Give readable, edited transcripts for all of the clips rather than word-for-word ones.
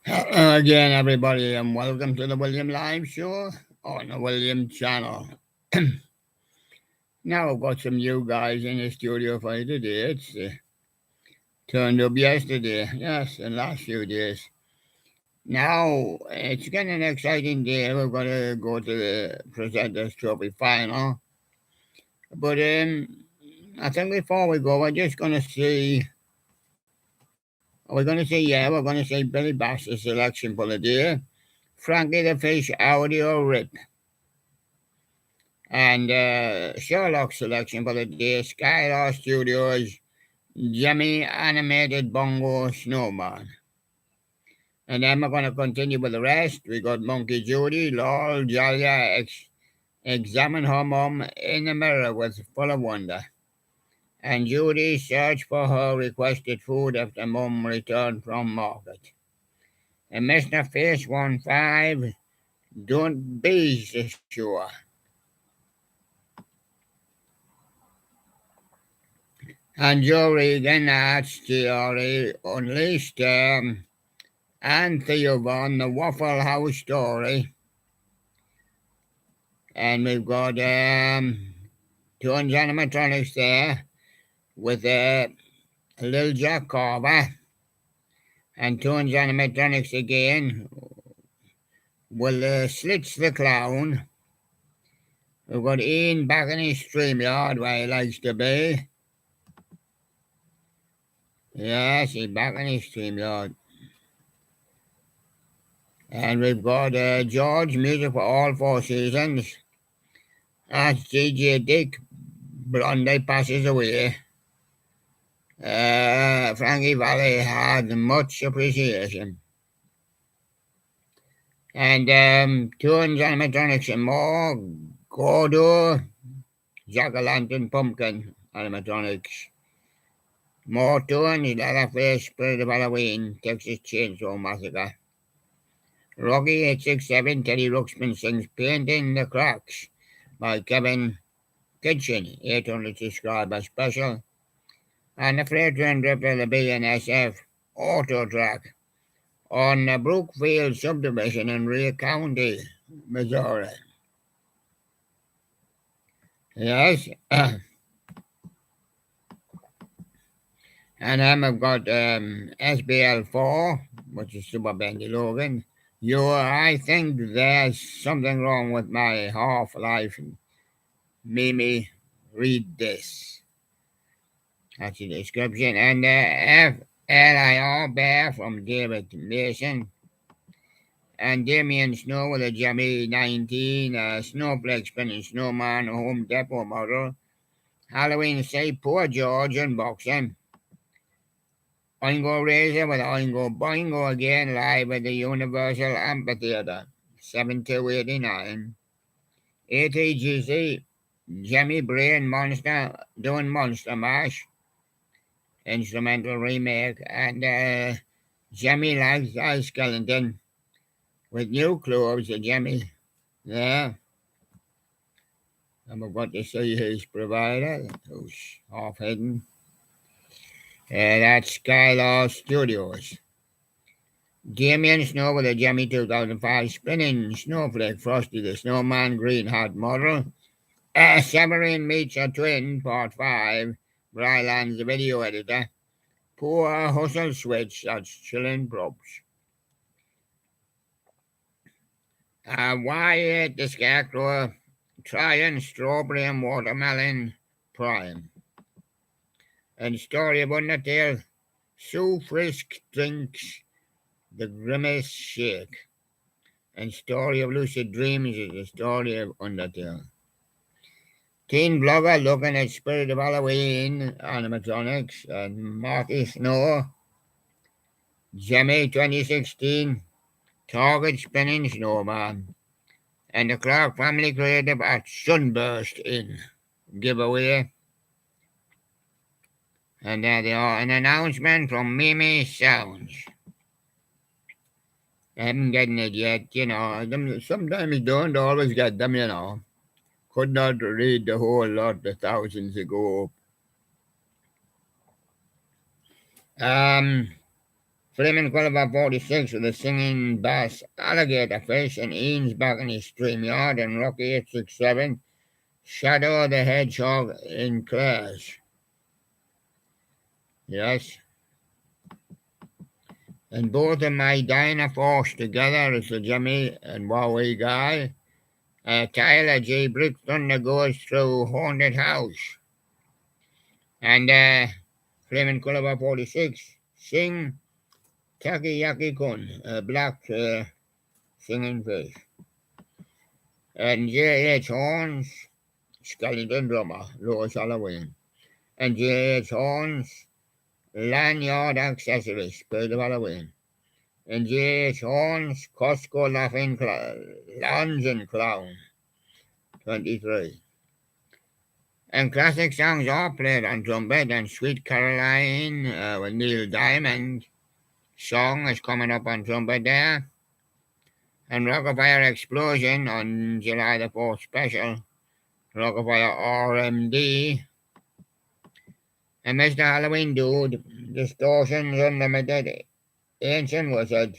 Hello again, everybody, and welcome to the William Live Show on the William channel. Now I've got some new guys in the studio for you today. It's turned up yesterday, yes, the last few days. Now it's getting an exciting day. We're going to go to the Presenters Trophy final. But I think before we go, we're just going to see. We're going to see Billy Bass's selection for the day. Frankie the Fish audio rip. And Sherlock selection for the day, Skylar Studios, Jimmy Animated Bongo Snowman. And then we're going to continue with the rest. We got Monkey Judy, Lol, Jalia, Examine Her Mum in the Mirror with Full of Wonder. And Judy searched for her requested food after Mum returned from market. And Mr. Fish 15, Don't Be So Sure. And Joe Regan, that's Theory, Unleashed, and Theo Von, the Waffle House Story. And we've got Tones Animatronics there with Lil Jack Carver. And Tones Animatronics again with Slits the Clown. We've got Ian back in his StreamYard where he likes to be. Yes, he's back in his StreamYard. And we've got George, Music for All Four Seasons. As DJ Dick Blondie passes away, Frankie Valli had much appreciation. And Tunes Animatronics and more, Gordo, Jack-o'-lantern Pumpkin Animatronics. More Tunes, Leatherface, Spirit of Halloween, Texas Chainsaw Massacre. Rocky 867, Teddy Ruxpin sings Painting the Cracks by Kevin Kitchen, 800 subscriber special. And the freight train drifter, the BNSF auto track on the Brookfield subdivision in Ray County, Missouri. Yes. And then we've got SBL4, which is Super Bendy Logan. I think there's something wrong with my Half-Life. Mimi, read this. That's the description. And FLIR Bear from David Mason. And Damien Snow with a Jammy 19, Snowflake Spinning Snowman, Home Depot model. Halloween Say Poor George unboxing. Oingo Razor with Oingo Boingo again live at the Universal Amphitheater, 7289. ATGC, Jimmy Brain Monster doing Monster Mash, instrumental remake, and Jimmy likes Ice Skeleton with new clothes, Jimmy. Yeah. And we've got to see his provider, who's half hidden. That's Skylar Studios. Damien Snow with a Jimmy 2005 Spinning Snowflake Frosty the Snowman Green Hat model. Severin Meets a Twin, Part 5. Bryland's video editor. Poor Hustle Switch, that's Chillin' Props. Wyatt the Scarecrow, Trying Strawberry and Watermelon Prime. And Story of Undertale, Sue Frisk drinks the Grimace Shake. And Story of Lucid Dreams is the story of Undertale. Teen blogger looking at Spirit of Halloween animatronics and Marty Snow. Jimmy 2016, Target Spinning Snowman. And the Clark Family Creative at Sunburst in giveaway. And there they are, an announcement from Mimi Sounds. I haven't gotten it yet, sometimes you don't always get them. Could not read the whole lot the thousands ago. Flaming Gulliver 46 with the singing bass Alligator Fish, and Ian's back in his stream yard, and Rocky 867 Shadow the Hedgehog in Clash. Yes. And both of my Dynaforce together is the Jimmy and Wowie guy. Tyler J. Brick Thunder goes through Haunted House. And Flaming Gulliver 46 sing Taki Yaki Kun, a black singing fish. And J.H. Horns, skeleton drummer, Lewis Halloween. And J.H. Horns, lanyard accessories, Spirit of Halloween. And J.H. Horns, Costco laughing lounge and clown, 23. And classic songs are played on trumpet, and Sweet Caroline with Neil Diamond song is coming up on trumpet there. And Rockafire Explosion on July the 4th special. Rockafire RMD. And Mr. Halloween Dude, Distortions Unlimited, Ancient Wizard.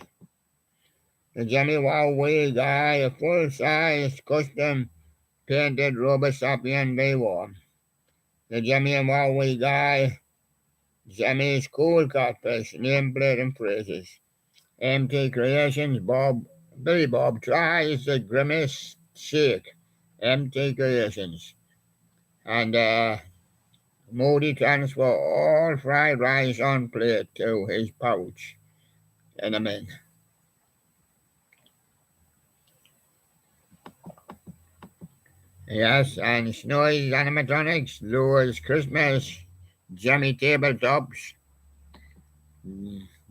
The Jimmy Wowie guy, a full-size custom painted Robosapien Baywarm. The Jimmy and Wowie guy, Jimmy's Cool Catfish, nameplate and phrases. MT Creations, Billy Bob tries the Grimace Shake, MT Creations. And Moody transfer all fried rice on plate to his pouch in a minute. Yes, and Snowy's animatronics, Lures Christmas, Jimmy Tabletops,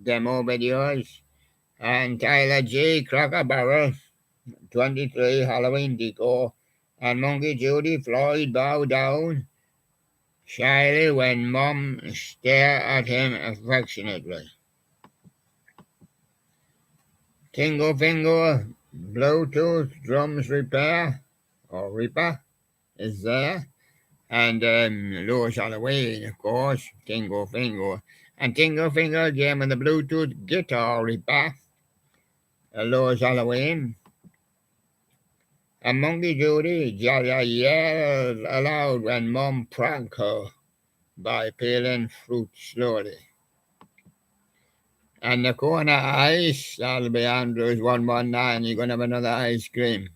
demo videos, and Tyler J. Cracker Barrel, 23 Halloween decor, and Monkey Judy Floyd bow down shyly when Mom stare at him affectionately. Tingo Fingo Bluetooth drums repair or Reaper is there. And Lewis Halloween, of course, Tingo Fingo. And Tingo Fingo game with the Bluetooth guitar repair. Lewis Halloween. And Monkey Judy, Jolly yelled aloud when Mom pranked her by peeling fruit slowly. And the corner ice, that'll be Andrews 119, you're going to have another ice cream.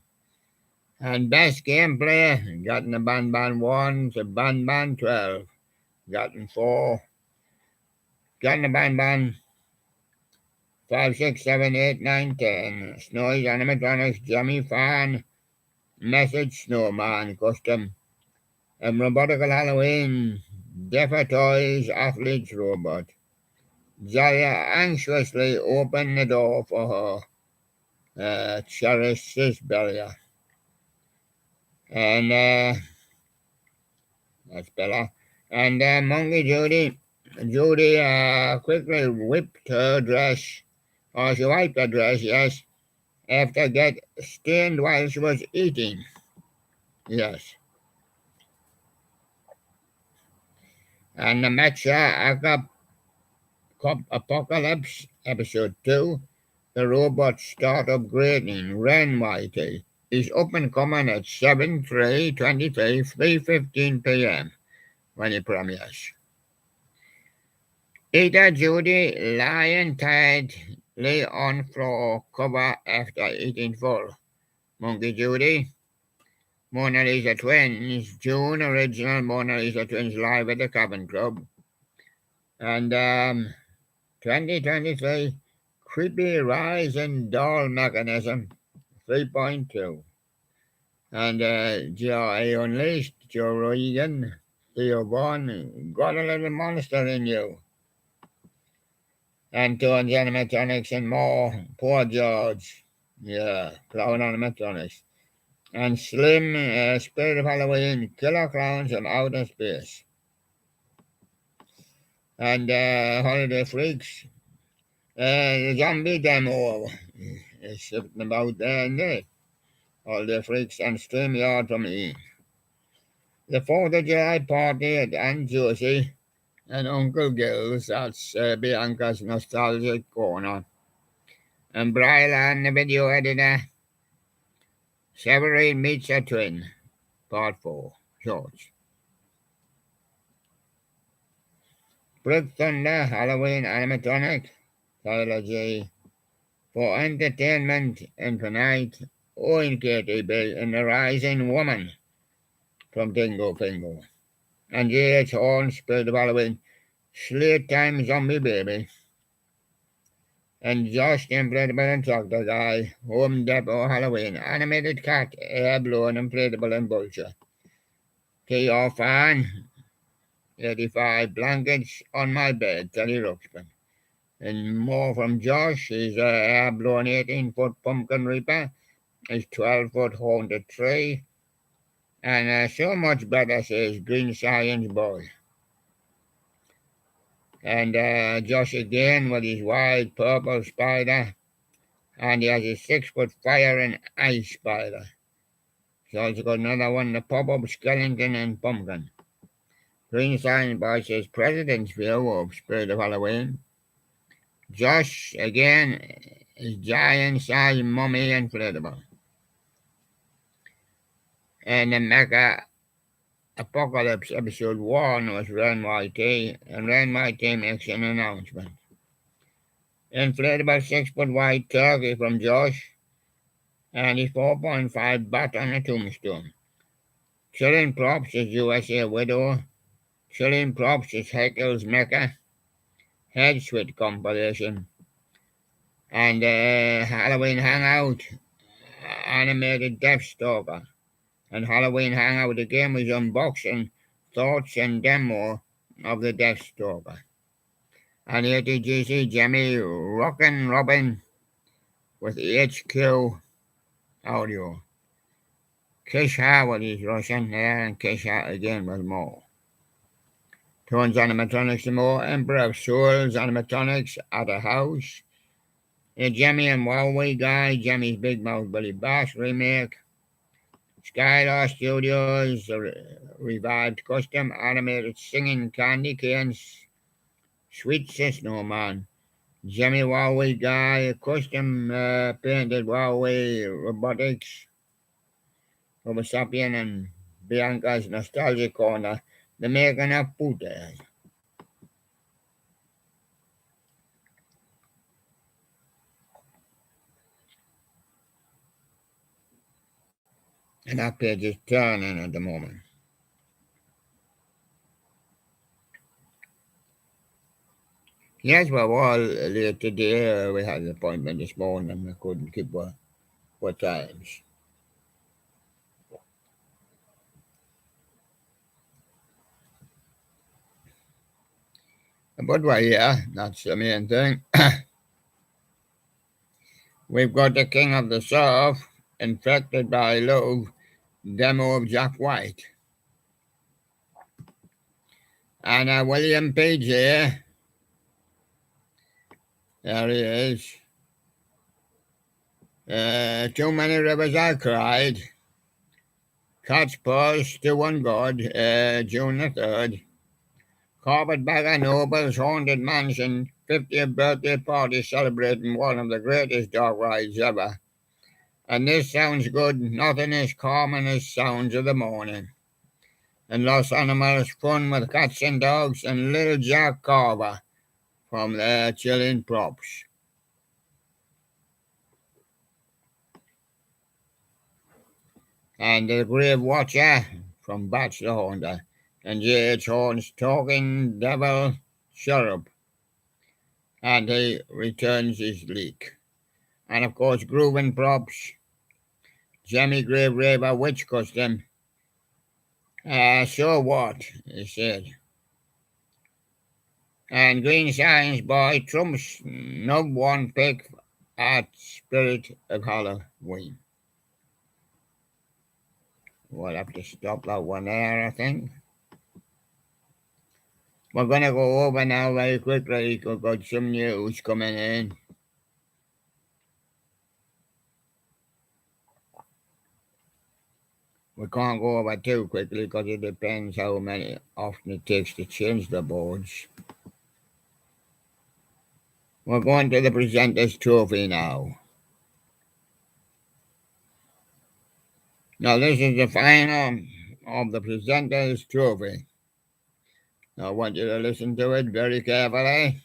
And best gameplay, gotten a Ban 1 to Ban 12, gotten 4, gotten a Ban 5, 6, 7, 8, 9, 10, Snowy's Animatronics, Jimmy Fan, Message Snowman, Custom, and Robotical Halloween, Deffer Toys, Athletes Robot. Jaya anxiously opened the door for her cherished Sisbelia. And that's Bella. And Monkey Judy quickly whipped her dress, or she wiped her dress, yes, after get stained while she was eating. Yes. And the Mecha Apocalypse episode 2, the robot start upgrading Ren Whitey is up and coming at 7/3/23, 3:15 p.m. when it premieres. Eater Judy lying tightly on floor cover after eating full. Monkey Judy, Mona Lisa Twins, June original Mona Lisa Twins live at the Cabin Club. And 2023 Creepy Rise in Doll Mechanism 3.2. And Joe Unleashed, Joe Regan, Theo Vaughn, got a little monster in you. And Tones Animatronics and more, Poor George, yeah, Clown Animatronics. And Slim, Spirit of Halloween, Killer Clowns from Outer Space. And Holiday Freaks, the zombie demo is something about there and there. Holiday Freaks and StreamYard from E. The 4th of July party at Aunt Josie and Uncle Gil's, that's Bianca's Nostalgic Corner. And Brylan, the video editor, Severine Meets a Twin, Part 4, George. Brick Thunder, Halloween Animatronic, Tyler J. For entertainment and tonight, Owen KTB and the Rising Woman from Dingo Fingo. And J.H. Horn, Spirit of Halloween, Slate Time Zombie Baby. And Josh the Inflatable and Tractor Guy, Home Depot Halloween, Animated Cat, Air Blown, Inflatable and Vulture. K.R. Fan, 85 Blankets on My Bed, Teddy Ruxpin. And more from Josh is Air Blown 18-foot Pumpkin Reaper, his 12-foot Haunted Tree, and so much better says Green Science Boy. And Josh again with his wide purple spider. And he has a 6-foot fire and ice spider. He's also got another one, the pop-up skeleton and pumpkin. Green Science Boy says President's View of Spirit of Halloween. Josh again is giant-sized mummy inflatable. And the Mecha Apocalypse Episode 1 was Ren YT, and Ren YT makes an announcement. Inflatable 6-foot white turkey from Josh, and his 4.5 bat on a tombstone. Chilling props is USA Widow. Chilling props is Heckle's Mecha. Head Switch compilation. And Halloween Hangout, animated Deathstalker. And Halloween Hangout again was unboxing, thoughts and demo of the Deathstalker. And ATGC Jimmy Rockin' Robin with HQ audio. Kish Howard is Russian there, and Kish Howard again with more. Tones Animatronics and more. Emperor of Souls Animatronics at a house. A Jimmy and Huawei guy, Jimmy's Big Mouth Billy Bass remake. Skylar Studios revived custom animated singing candy canes. Sweet Snowman. Jimmy Huawei guy, custom painted Huawei robotics. Homo sapien and Bianca's Nostalgic Corner. The making of Putas. And that page is turning at the moment. Yes, we were all late today. We had an appointment this morning and we couldn't keep what times. But we're here, that's the main thing. We've got the King of the Surf, Infected by Love, demo of Jack White. And William Page here. There he is. Too Many Rivers I Cried. Cat's Paws to One God, June the 3rd. Carpetbagger Noble's Haunted Mansion 50th birthday party celebrating one of the greatest dog rides ever. And this sounds good. Nothing as common as sounds of the morning. And Los Animals Fun with Cats and Dogs and Little Jack Carver from the Chilling Props. And The Grave Watcher from Bats the Haunter. And J.H. Horn's Talking Devil Sheriff. And he returns his leak. And of course, Groovin' Props, Jimmy Grave Raver Witch Custom. So what? He said. And Green Science Boy Trump's #1 pick at Spirit of Halloween. We'll have to stop that one there, I think. We're going to go over now very quickly. We've got some news coming in. We can't go over too quickly because it depends how many often it takes to change the boards. We're going to the Presenter's Trophy now. Now this is the final of the Presenter's Trophy. I want you to listen to it very carefully.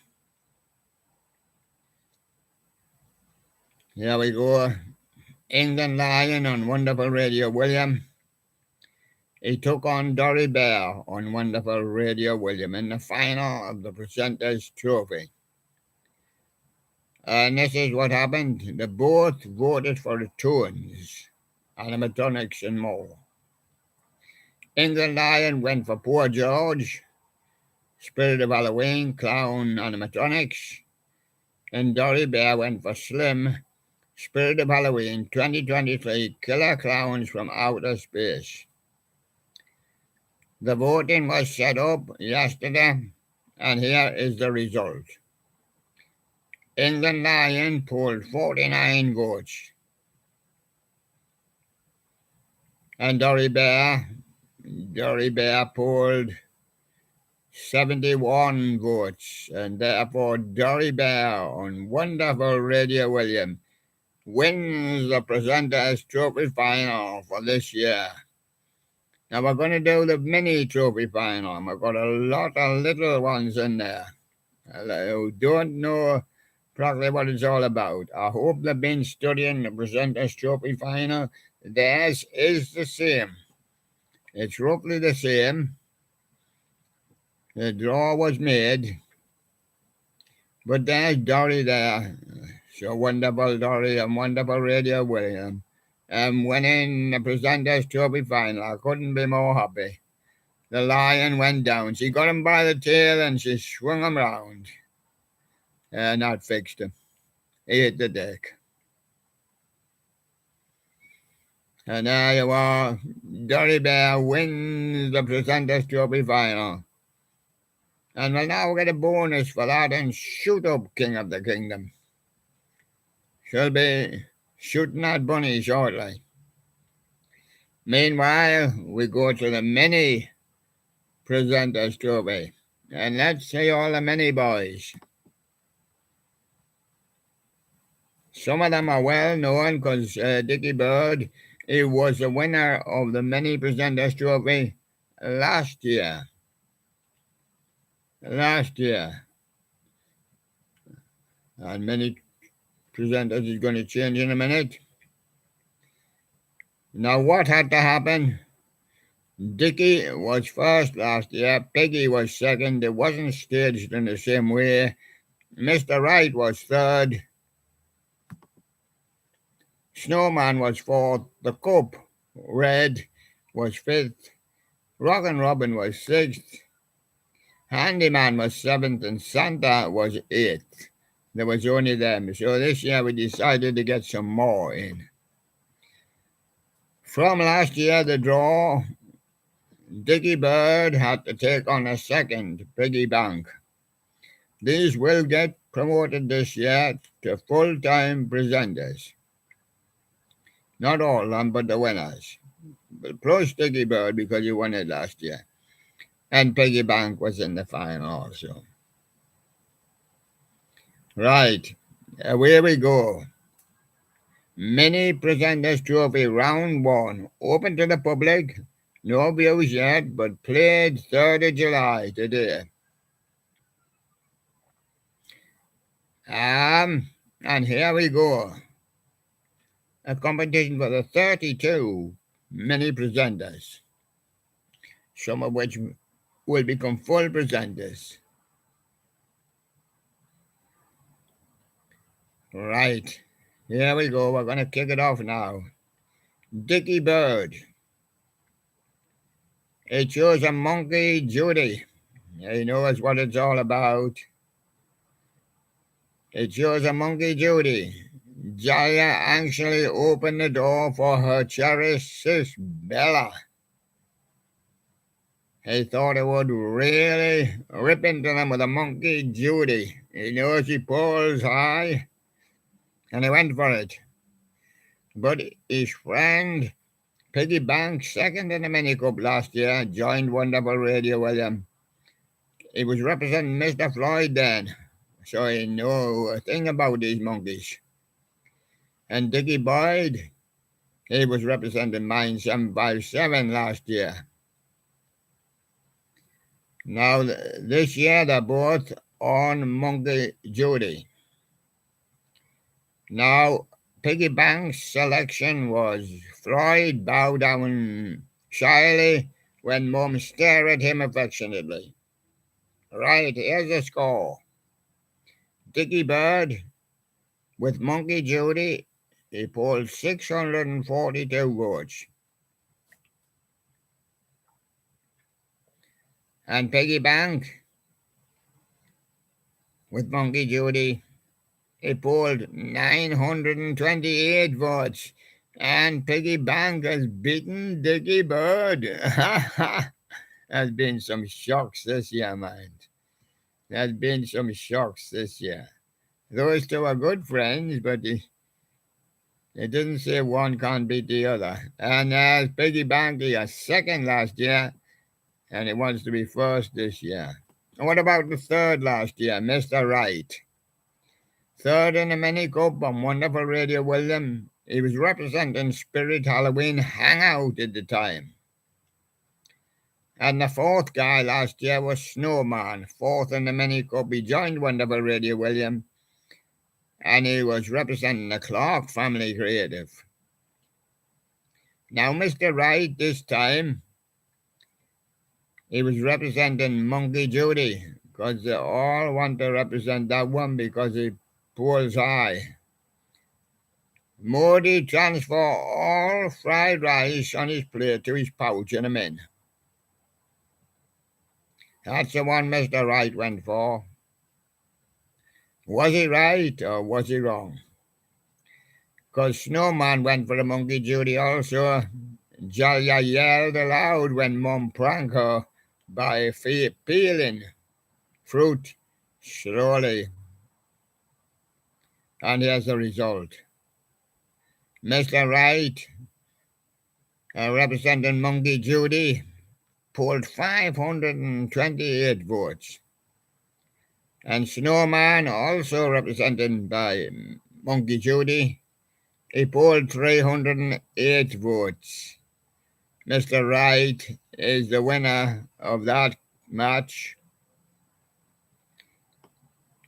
Here we go. England Lion on Wonderful Radio William. He took on Dory Bear on Wonderful Radio William in the final of the Presenter's Trophy. And this is what happened. They both voted for the tones, animatronics and more. England Lion went for Poor George, Spirit of Halloween, Clown, animatronics. And Dory Bear went for Slim, Spirit of Halloween 2023, Killer Clowns from Outer Space. The voting was set up yesterday, and here is the result. England Lion polled 49 votes. And Dory Bear polled 71 votes. And therefore, Dory Bear on Wonderful Radio William wins the Presenter's Trophy final for this year. Now we're going to do the mini trophy final. I've got a lot of little ones in there who don't know probably what it's all about. I hope they've been studying the Presenter's Trophy final. Theirs is the same. It's roughly the same. The draw was made. But there's Dory there. So Wonderful Dory and Wonderful Radio William. Winning the Presenter's Trophy final. I couldn't be more happy. The lion went down. She got him by the tail and she swung him round. And that fixed him. He hit the deck. And there you are. Dory Bear wins the Presenter's Trophy final. And we'll now get a bonus for that and shoot up King of the Kingdom. She'll be shooting at Bunny shortly. Meanwhile, we go to the mini Presenter's Trophy. And let's see all the mini boys. Some of them are well known because Dickie Bird, he was the winner of the mini Presenter's Trophy last year. And many presenters is going to change in a minute. Now what had to happen? Dickie was first last year. Peggy was second. It wasn't staged in the same way. Mr. Right was third. Snowman was fourth. The Cup Red was fifth. Rockin' Robin was sixth. Handyman was seventh. And Santa was eighth. There was only them. So this year we decided to get some more in. From last year, the draw, Dickie Bird had to take on a second, Piggy Bank. These will get promoted this year to full-time presenters. Not all of them, but the winners. But plus Dickie Bird because he won it last year. And Piggy Bank was in the final also. Right, away we go. Mini Presenter's Trophy Round 1, open to the public, no views yet, but played 3rd of July today. And here we go. A competition for the 32 mini presenters, some of which will become full presenters. Right. Here we go. We're going to kick it off now. Dickie Bird. He chose a monkey Judy. He knows what it's all about. He chose a monkey Judy. Jaya actually opened the door for her cherished sis, Bella. He thought it would really rip into them with a monkey Judy. He knows he pulls high, and he went for it. But his friend Piggy Banks, second in the mini cup last year, joined Wonderful Radio William. He was representing Mr. Floyd then, so he knew a thing about these monkeys. And Dickie Boyd, he was representing Mine 757 last year. Now, this year they're both on Monkey Judy. Now, Piggy Banks' selection was Floyd bow down shyly when Mum stared at him affectionately. Right, here's the score. Dickie Bird with Monkey Judy, he polled 642 votes. And Piggy Banks with Monkey Judy, he polled 928 votes. And Piggy Bank has beaten Dickie Bird. There's been some shocks this year, man. There's been some shocks this year. Those two are good friends, but it didn't say one can't beat the other. And Piggy Bank, he was second last year, and he wants to be first this year. And what about the third last year, Mr. Wright? Third in the mini cup on Wonderful Radio William. He was representing Spirit Halloween Hangout at the time. And the fourth guy last year was Snowman, fourth in the mini cup. He joined Wonderful Radio William, and he was representing the Clark Family Creative. Now, Mr. Wright, this time, he was representing Monkey Judy, because they all want to represent that one because he pulls high. Modi transfer all fried rice on his plate to his pouch in a minute. That's the one Mr. Wright went for. Was he right or was he wrong? Because Snowman went for the Monkey Judy also. Jalia yelled aloud when Mum pranked her by peeling fruit slowly. And here's the result. Mr. Wright, representing Monkey Judy, polled 528 votes. And Snowman, also represented by Monkey Judy, he polled 308 votes. Mr. Wright is the winner of that match.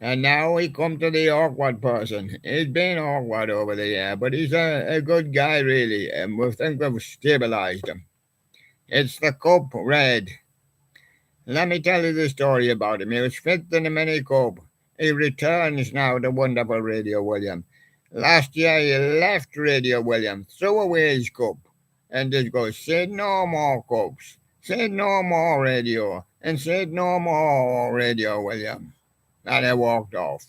And now we come to the awkward person. He's been awkward over the year, but he's a good guy, really, and we think we've stabilized him. It's the Cup Red. Let me tell you the story about him. He was fifth in the mini cup. He returns now to Wonderful Radio William. Last year he left Radio William, threw away his cup, and just goes, said no more cups, said no more radio, and said no more Radio William. And he walked off.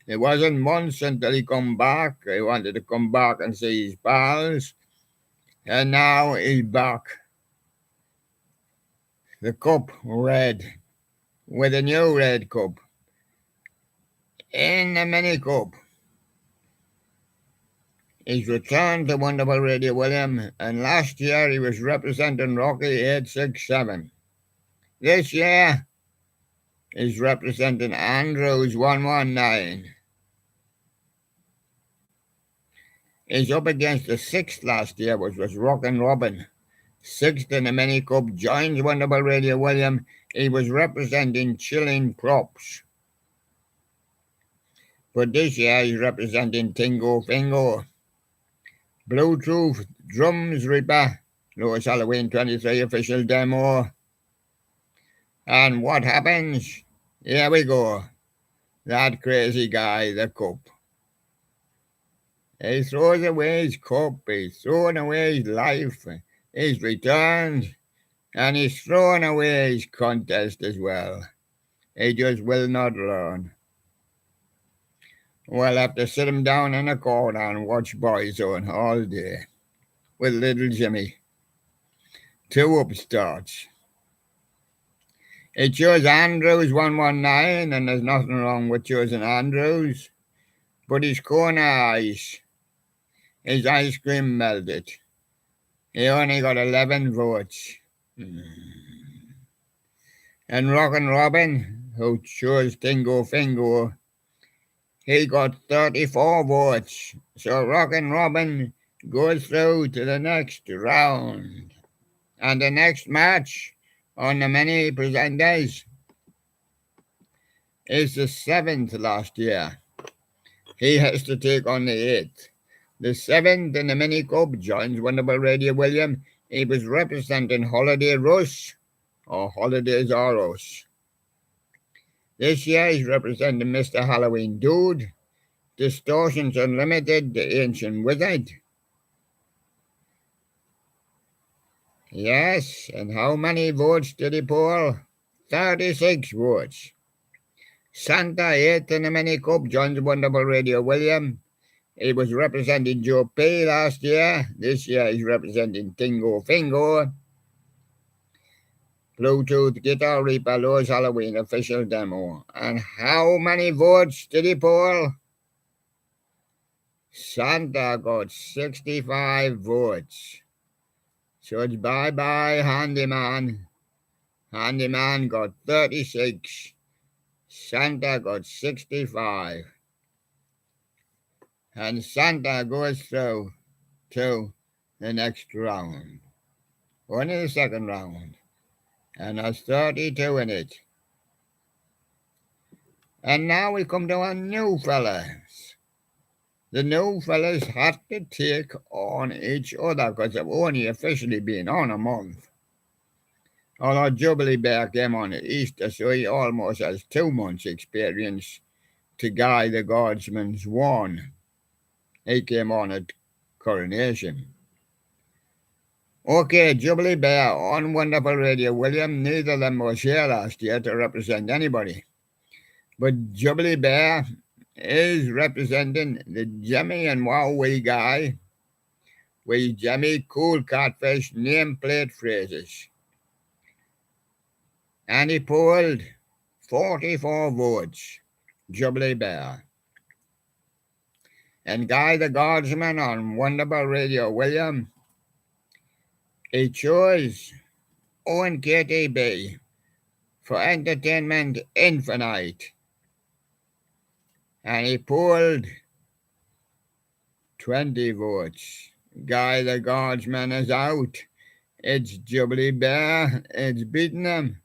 It wasn't months until he come back. He wanted to come back and see his pals. And now he's back. The Cup Red, with a new red cup. In the mini cup. He's returned to Wonderful Radio William, and last year he was representing Rocky 867. This year, is representing Andrews 119. He's up against the sixth last year, which was Rockin' Robin. Sixth in the mini cup, joins Wonderful Radio William. He was representing Chilling Props. But this year he's representing Tingo Fingo. Bluetooth Drums Reaper, Lewis Halloween 23 official demo. And what happens? Here we go. That crazy guy, the cup. He throws away his cup, he's throwing away his life, he's returned, and he's throwing away his contest as well. He just will not learn. We'll have to sit him down in a corner and watch Boyzone all day with little Jimmy. Two upstarts. He chose Andrews 119, and there's nothing wrong with choosing Andrews. But his corner ice, his ice cream melted. He only got 11 votes. And Rockin' Robin, who chose Tingo Fingo, he got 34 votes. So Rockin' Robin goes through to the next round. And the next match on the many presenters is the 7th last year. He has to take on the 8th. The 7th in the mini cup joins Wonderful Radio William. He was representing Holiday Rush or Holidays R Us. This year he's representing Mr. Halloween Dude, Distortions Unlimited, the Ancient Wizard. Yes, and how many votes did he poll? 36 votes. Santa 8th in the mini cup joins Wonderful Radio William. He was representing Joe P last year. This year he's representing Tingo Fingo. Bluetooth Guitar Reaper Lowe's Halloween official demo. And how many votes did he poll? Santa got 65 votes. So it's bye-bye Handyman. Handyman got 36. Santa got 65. And Santa goes through to the next round. Only the second round. And there's 32 in it. And now we come to our new fellas. The new fellas have to take on each other because they've only officially been on a month. Although Jubilee Bear came on at Easter, so he almost has 2 months' experience to Guy the Guardsman's one. He came on at Coronation. Okay, Jubilee Bear on Wonderful Radio William. Neither of them was here last year to represent anybody. But Jubilee Bear is representing the Jimmy and Wowee guy with Jimmy Cool Catfish nameplate phrases. And he polled 44 votes, Jubilee Bear. And Guy the Guardsman on Wonderful Radio William, he chose ONKTB for Entertainment Infinite. And he polled 20 votes. Guy the Guardsman is out. It's Jubilee Bear. It's beaten him.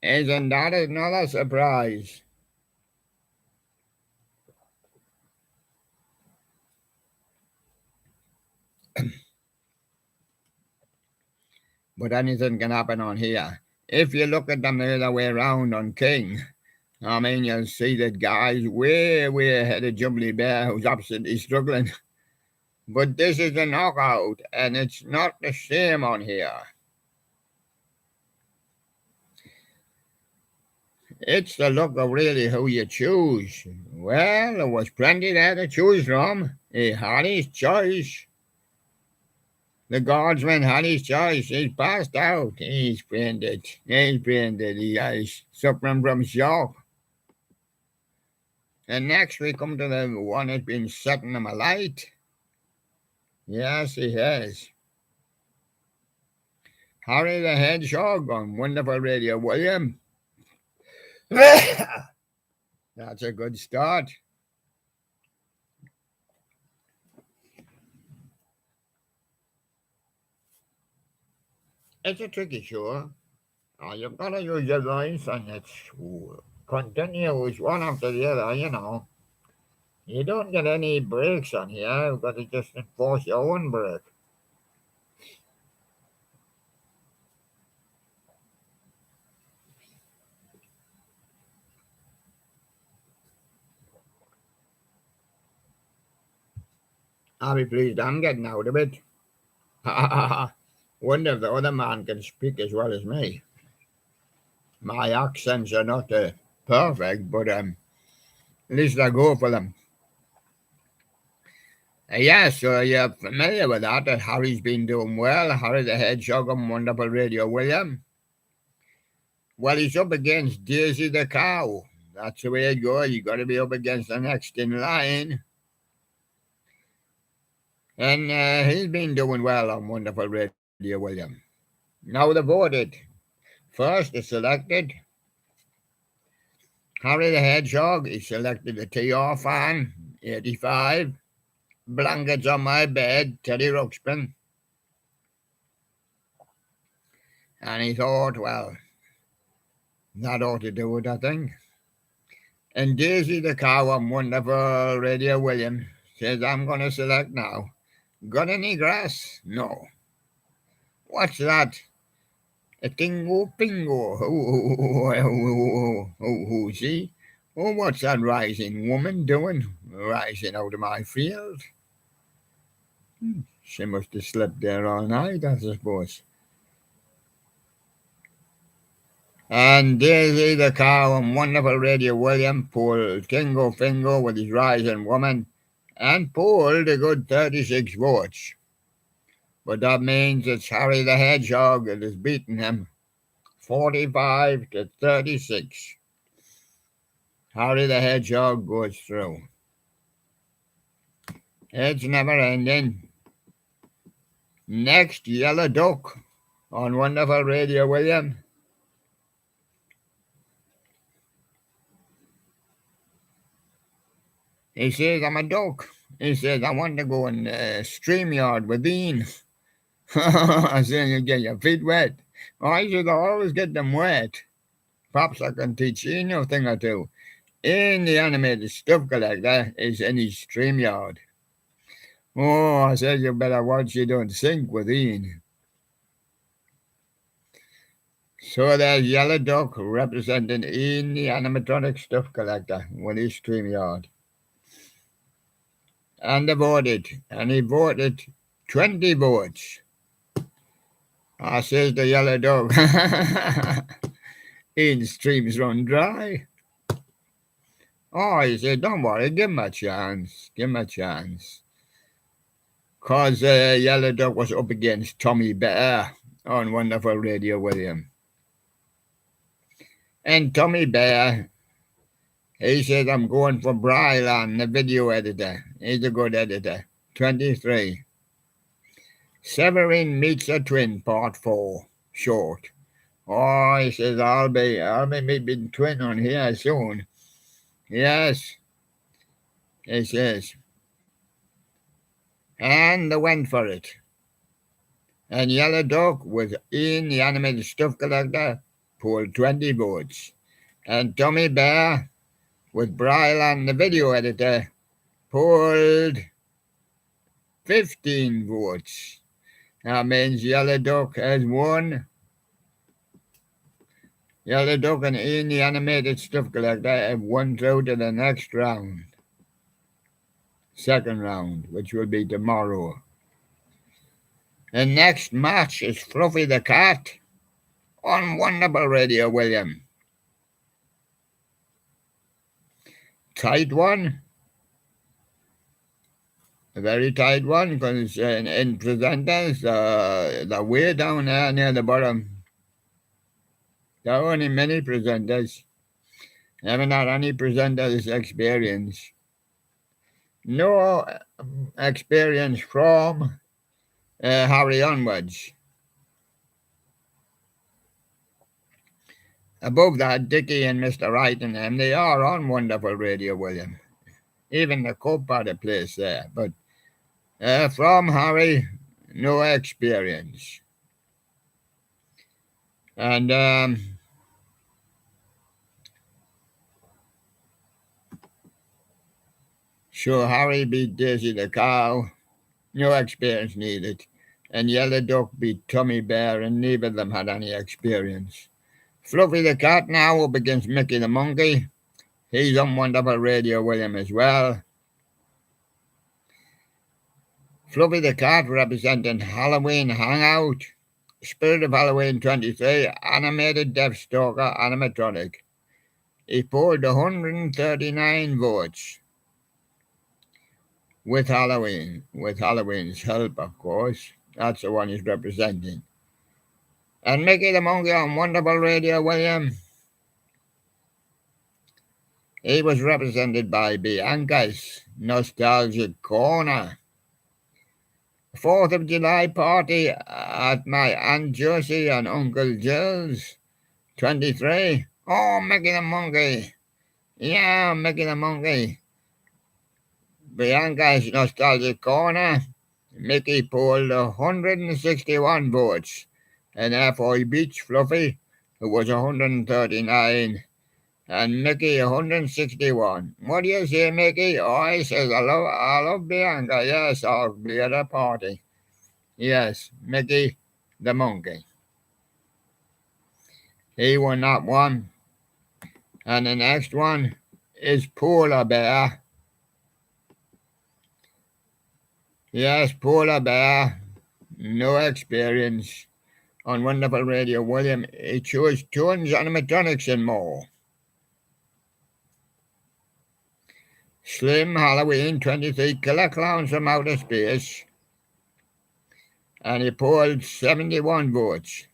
Isn't that another surprise? But anything can happen on here. If you look at them the other way around on King, I mean, you'll see that Guy's way, way ahead of Jubilee Bear, who's absolutely struggling. But this is a knockout, and it's not the same on here. It's the look of really who you choose. Well, there was plenty there to choose from. He had his choice. The Guardsman had his choice. He's passed out. He's fainted. He's fainted. He is suffering from shock. And next we come to the one that's been setting him alight. Yes, he has. Harry the Hedgehog on Wonderful Radio William. That's a good start. It's a tricky show. You've got to use your voice and it's continuous one after the other, you know. You don't get any breaks on here. You've got to just enforce your own break. I'll be pleased I'm getting out of it. Wonder if the other man can speak as well as me. My accents are not perfect, but at least I go for them. Yeah, so you're familiar with that Harry's been doing well. Harry the Hedgehog on Wonderful Radio William. Well, he's up against Daisy the Cow. That's the way it goes. You got to be up against the next in line. And he's been doing well on Wonderful Radio William. Now they voted. First, they selected Harry the Hedgehog. He selected the TR fan, 85. Blankets on my bed, Teddy Ruxpin. And he thought, well, that ought to do it, I think. And Daisy the cow on Wonderful Radio William says, I'm going to select now. Got any grass? No. What's that? A tingo pingo. Who's he? Oh, what's that rising woman doing? Rising out of my field? She must have slept there all night, I suppose. And Daisy the cow and Wonderful Radio William pulled Tingo Fingo with his rising woman and pulled a good 36 votes. But that means it's Harry the Hedgehog that has beaten him 45 to 36. Harry the Hedgehog goes through. It's never ending. Next, Yellow Duck on Wonderful Radio William. He says, I'm a duck. He says, I want to go in StreamYard with Ian. I said, you get your feet wet. I should always get them wet. Perhaps I can teach Ian a thing or two. In the animated stuff collector is in his StreamYard. Oh, I said, you better watch you don't sink with Ian. So there's Yellow Duck representing Ian, the animatronic stuff collector, with his StreamYard. And they voted, and he voted 20 votes. I says the Yellow Dog, Ian's streams run dry. Oh, he said, don't worry, give him a chance, give him a chance. Because Yellow Dog was up against Tommy Bear on Wonderful Radio William. And Tommy Bear, he said, I'm going for Brylan, the video editor. He's a good editor. 23. Severin Meets a Twin, Part 4, short. Oh, he says, I'll be meeting twin on here soon. Yes, he says. And they went for it. And Yellow Duck was in the animated stuff collector, pulled 20 votes. And Tommy Bear, with Brylan, the video editor, pulled 15 votes. That means Yellow Duck has won. Yellow Duck and Ian, the animated stuff collector, have won through to the next round. Second round, which will be tomorrow. The next match is Fluffy the Cat on Wonderful Radio William. Tight one. A very tight one because in presenters, they're way down there near the bottom. There are only many presenters. Haven't had any presenters experience. No experience from Harry onwards. Above that, Dickie and Mr. Wright and them, they are on Wonderful Radio William. Even the Cope had a place there. But from Harry, no experience. And so Harry beat Daisy the cow, no experience needed. And Yellow Duck beat Tommy Bear, and neither of them had any experience. Fluffy the Cat now up against Mickey the Monkey. He's on Wonderful Radio William as well. Fluffy the Cat representing Halloween Hangout, Spirit of Halloween 23, Animated Deathstalker Animatronic. He pulled 139 votes with Halloween's help, of course. That's the one he's representing. And Mickey the Monkey on Wonderful Radio William, he was represented by Bianca's Nostalgic Corner. 4th of July party at my Aunt Josie and Uncle Jill's. 23. Oh, Mickey the Monkey. Yeah, Mickey the Monkey. Bianca's Nostalgic Corner. Mickey polled 161 votes. And FI Beach Fluffy, who was 139. And Mickey 161. What do you say, Mickey? Oh, he says, I love Bianca. Yes, I'll be at a party. Yes, Mickey the Monkey. He won that one. And the next one is Polar Bear. Yes, Polar Bear. No experience. On Wonderful Radio, William, he chose tunes, animatronics and more. Slim Halloween, 23, Killer Clowns from Outer Space. And he polled 71 votes.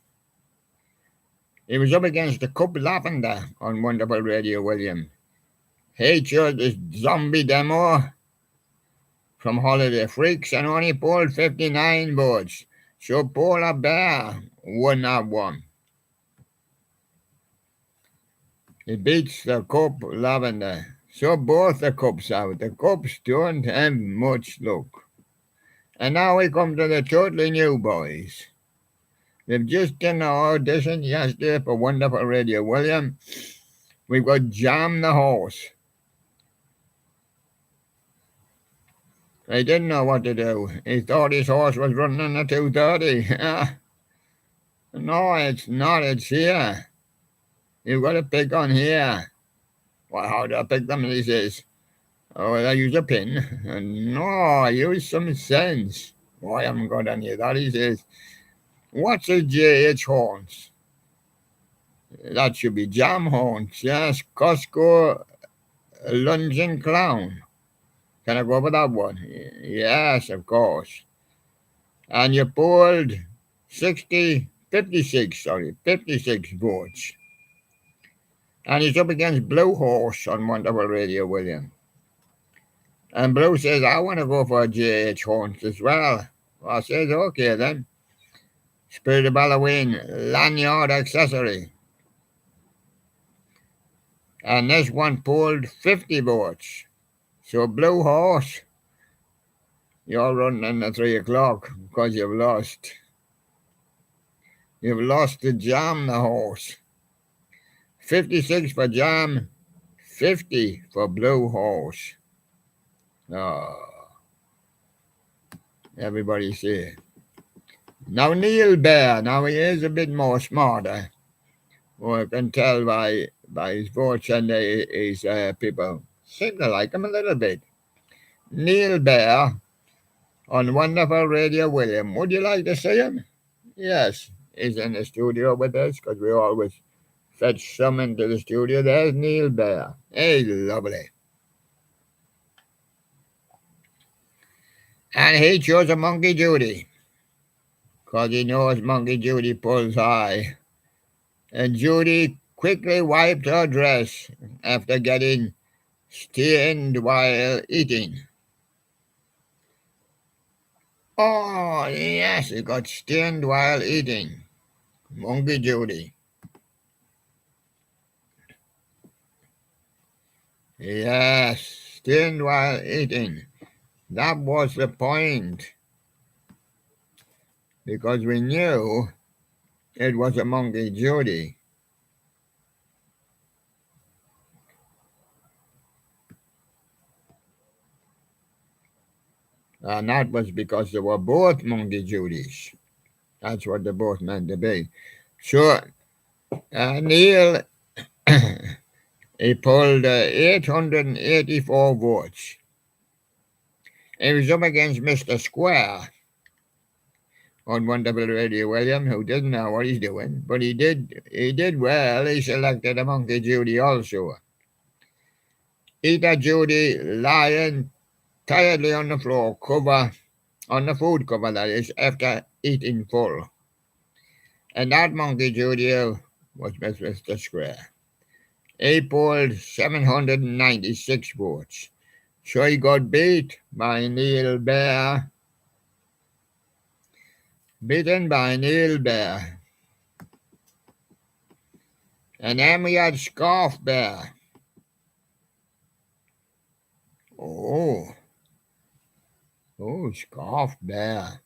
He was up against the Cup Lavender on Wonderful Radio, William. He chose the Zombie Demo from Holiday Freaks and only polled 59 votes. So Polar Bear won that one. He beats the Cup Lavender. So both the Cups out. The Cups don't have much luck. And now we come to the totally new boys. They've just done an audition yesterday for Wonderful Radio, William. We've got Jam the Horse. He didn't know what to do. He thought his horse was running at 2:30. No, it's not. It's here. You've got to pick on here. Well, how do I pick them? He says, oh, well, I use a pin. No, I use some sense. Oh, I haven't got any of that. He says, what's a J.H. Horns? That should be Jam Horns. Yes, Costco Lunging Clown. Can I go for that one? Yes, of course. And you polled 56 votes. And he's up against Blue Horse on Wonderful Radio, William. And Blue says, I want to go for J.H. Horns as well. I says, okay then. Spirit of Halloween, lanyard accessory. And this one polled 50 votes. So Blue Horse, you're running at 3 o'clock because you've lost. You've lost to Jam the Horse. 56 for Jam, 50 for Blue Horse. Oh, everybody see. Now Neil Bear, now he is a bit more smarter. Well, I can tell by his votes and his people seem to like him a little bit. Neil Bear on Wonderful Radio, William. Would you like to see him? Yes, he's in the studio with us because we always fetch some into the studio. There's Neil Bear. Hey, lovely. And he chose a Monkey Judy because he knows Monkey Judy pulls high. And Judy quickly wiped her dress after getting stained while eating. Oh, yes, he got stained while eating. Monkey Judy. Yes, stained while eating. That was the point. Because we knew it was a Monkey Judy. And that was because they were both Monkey Judys. That's what they both meant to be. So, Neil, he pulled 884 votes. He was up against Mr. Square on Wonderful Radio, William, who didn't know what he's doing, but he did well. He selected a Monkey Judy also. Eater Judy lying tiredly on the floor, on the food cover, that is, after eating full. And that Monkey Judy was Mr. Square. He polled 796 votes. So he got beat by Neil Bear beaten by Neil Bear. And then we had Scarf Bear. Oh, Scarf Bear.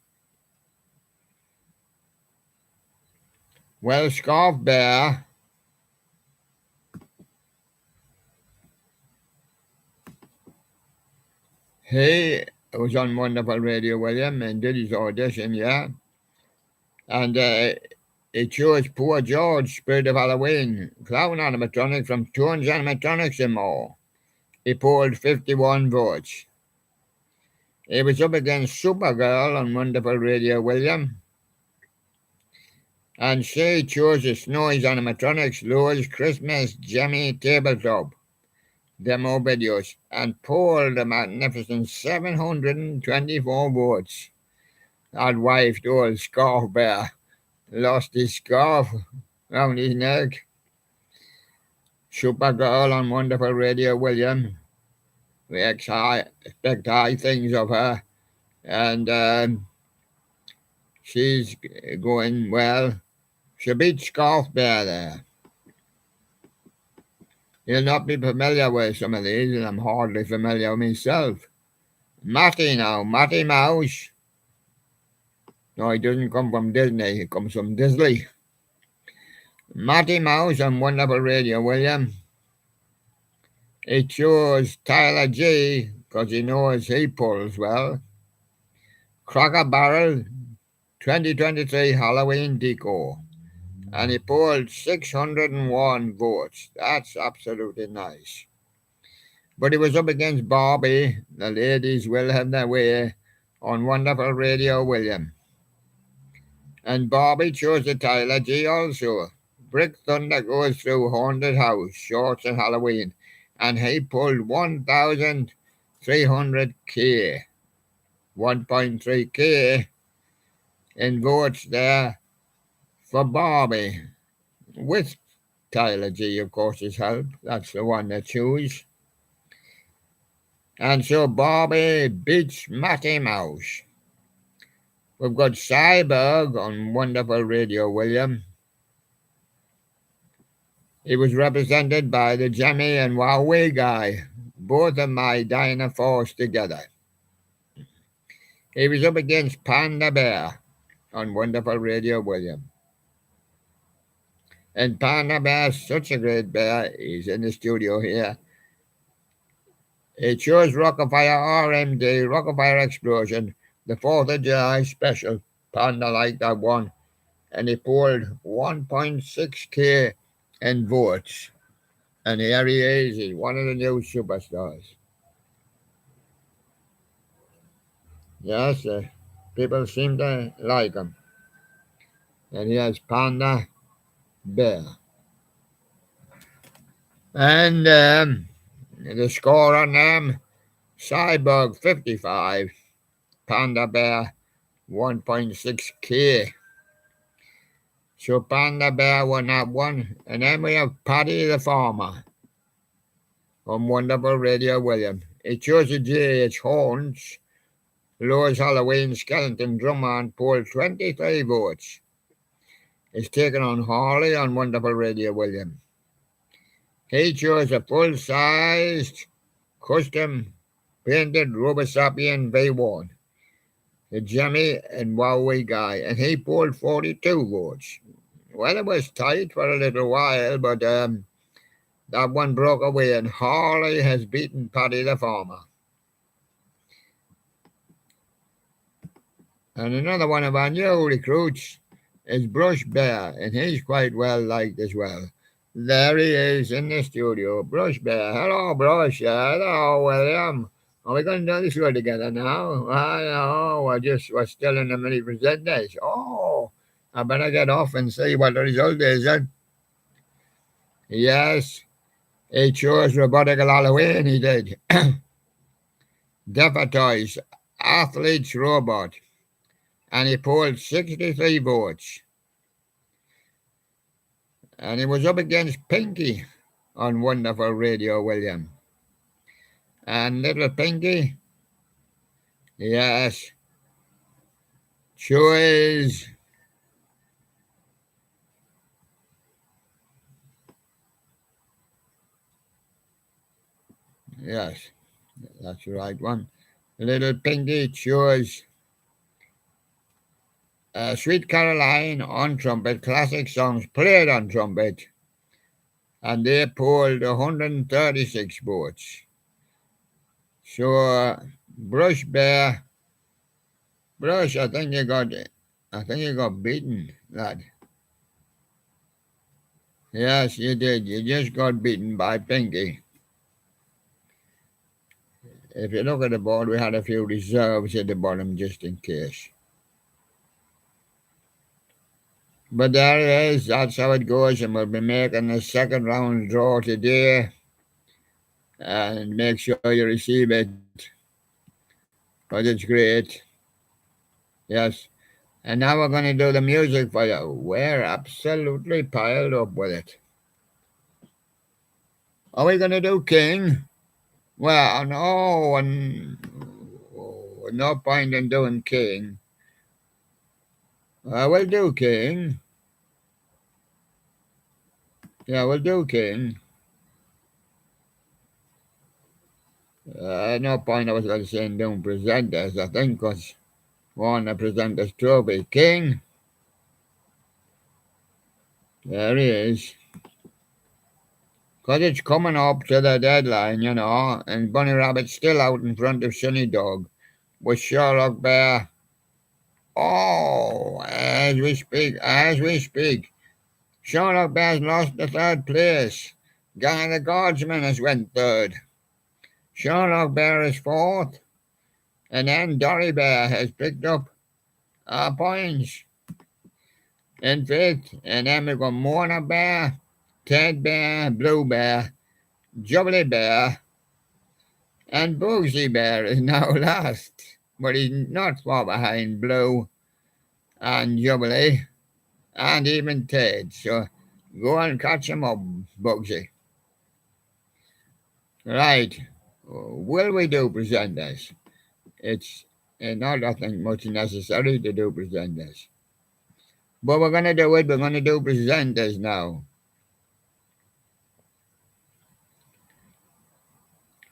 Well, Scarf Bear, he was on Wonderful Radio, William, and did his audition, yeah. And he chose Poor George, Spirit of Halloween, clown animatronic from Toons Animatronics and more. He polled 51 votes. He was up against Supergirl on Wonderful Radio, William. And she chose the Snowy's Animatronics Lowe's Christmas Jemmy Tabletop demo videos and polled a magnificent 724 votes. That wife told Scarf Bear lost his scarf round his neck. Supergirl on Wonderful Radio, William. We expect high things of her, and she's going well. She beat Scarf Bear there. You'll not be familiar with some of these, and I'm hardly familiar myself. Matty now, Matty Mouse. No, he doesn't come from Disney, he comes from Disley. Matty Mouse on Wonderful Radio, William. He chose Tyler G because he knows he pulls well. Cracker Barrel 2023 Halloween Decor. And he polled 601 votes. That's absolutely nice. But he was up against Barbie. The ladies will have their way on Wonderful Radio, William. And Barbie chose the Tyler G also. Brick Thunder goes through Haunted House, Shorts and Halloween. And he pulled 1,300K. 1.3K in votes there for Barbie. With Tyler G, of course, his help. That's the one they choose. And so Barbie beats Matty Mouse. We've got Cyborg on Wonderful Radio, William. He was represented by the Jemmy and Huawei guy, both of my dinosaurs together. He was up against Panda Bear on Wonderful Radio, William. And Panda Bear's such a great bear. He's in the studio here. He chose Rockafire RMD, Rockafire Explosion, the 4th of July special. Panda liked that one. And he polled 1.6K in votes. And here he is. He's one of the new superstars. Yes, people seem to like him. And he has Panda Bear. And the score on them, Cyborg 55, Panda Bear 1.6K. So Panda Bear won that one. And then we have Paddy the Farmer on Wonderful Radio, William. He chose the J.H. Horns, Lowe's Halloween Skeleton Drummer, and polled 23 votes. He's taken on Harley on Wonderful Radio, William. He chose a full-sized, custom painted Robosapien V1, the Jemmy and Huawei guy, and he polled 42 votes. Well, it was tight for a little while, but that one broke away, and Harley has beaten Paddy the Farmer. And another one of our new recruits is Brush Bear, and he's quite well liked as well. There he is in the studio, Brush Bear. Hello, Brush. Hello, William. Are we going to do the show together now? I know. We're still in the mini presenters. Oh, I better get off and see what the result is. Yes, he chose Robotical Halloween, he did. Defatoys, Athletes Robot. And he polled 63 votes. And he was up against Pinky on Wonderful Radio, William. And little Pinky, yes, choice. Yes, that's the right one. Little Pinky chose Sweet Caroline on trumpet, classic songs played on trumpet, and they polled 136 votes. So, Brush Bear, Brush, I think you got beaten, lad. Yes, you did. You just got beaten by Pinky. If you look at the board, we had a few reserves at the bottom just in case. But there it is. That's how it goes, and we'll be making the second round draw today. And make sure you receive it, because it's great. Yes. And now we're going to do the music for you. We're absolutely piled up with it. Are we going to do King? Well, no, no point in doing King. We'll do King. Yeah, we'll do King. No point I was going to say in doing presenters, I think, because we want to present this trophy. King. There he is. Because it's coming up to the deadline, you know, and Bunny Rabbit's still out in front of Sunny Dog with Sherlock Bear. Oh, as we speak, Sherlock Bear's lost the third place. Guy the Guardsman has went third. Sherlock Bear is fourth. And then Dory Bear has picked up points in fifth. And then we've got Mona Bear, Ted Bear, Blue Bear, Jubbly Bear, and Bugsy Bear is now last. But he's not far behind Blue and Jubbly and even Ted. So go and catch him up, Bugsy. Right. Will we do presenters? It's not, I think, much necessary to do presenters. But we're going to do it. We're going to do presenters now.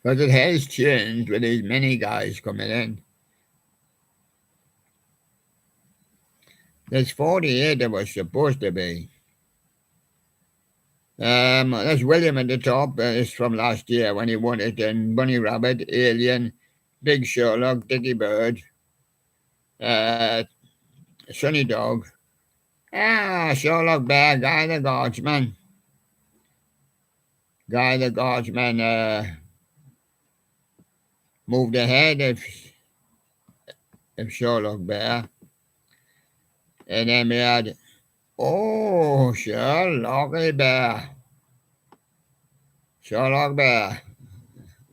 Because it has changed with these many guys coming in. There's 48 of us supposed to be. There's William at the top. It's from last year when he won it. And Bunny Rabbit, Alien, Big Sherlock, Dickie Bird, Sunny Dog. Sherlock Bear, Guy the Guardsman. Guy the Guardsman moved ahead of Sherlock Bear. And then we had, Sherlock Bear. Sherlock Bear,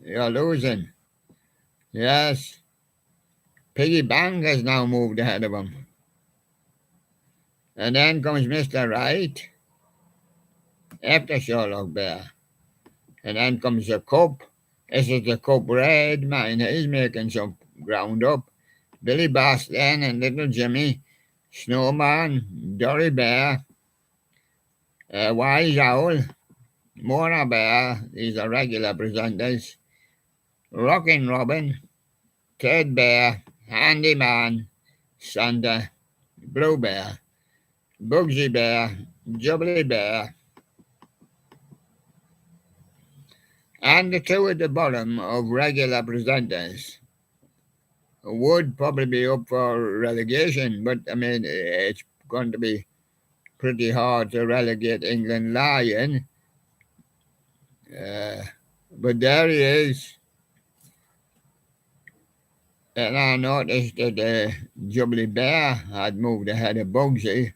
you're losing. Yes. Piggy Bang has now moved ahead of him. And then comes Mr. Right after Sherlock Bear. And then comes the Cup. This is the Cup Red man. He's making some ground up. Billy Bass then and Little Jimmy, Snowman, Dory Bear, Wise Owl, Mona Bear, these are regular presenters, Rockin' Robin, Ted Bear, Handyman, Santa, Blue Bear, Bugsy Bear, Jubbly Bear, and the two at the bottom of regular presenters would probably be up for relegation, but I mean, it's going to be pretty hard to relegate England Lion. But there he is. And I noticed that Jubbly Bear had moved ahead of Bugsy.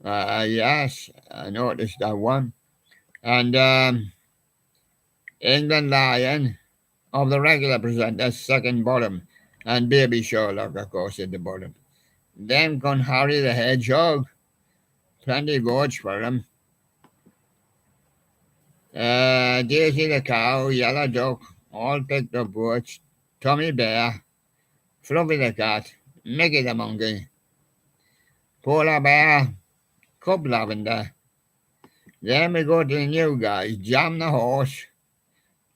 Yes, I noticed that one. And England Lion of the regular presenters, second bottom. And Baby Sherlock, of course, at the bottom. Then come Harry the Hedgehog. Plenty votes for him. Daisy the Cow, Yellow Duck, all picked up votes. Tommy Bear, Fluffy the Cat, Mickey the monkey, polar bear, cub lavender. Then we go to the new guys, Jam the horse,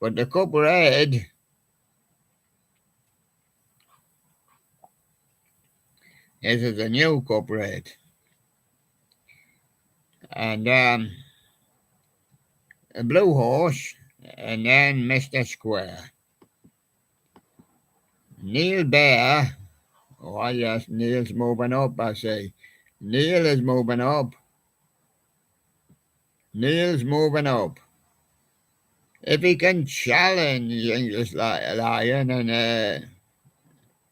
but the cub red. This is a new cub red. And a blue horse, and then Mr. Square. Neil Bear. Oh, yes, Neil's moving up, I say. Neil is moving up. Neil's moving up. If he can challenge English Lion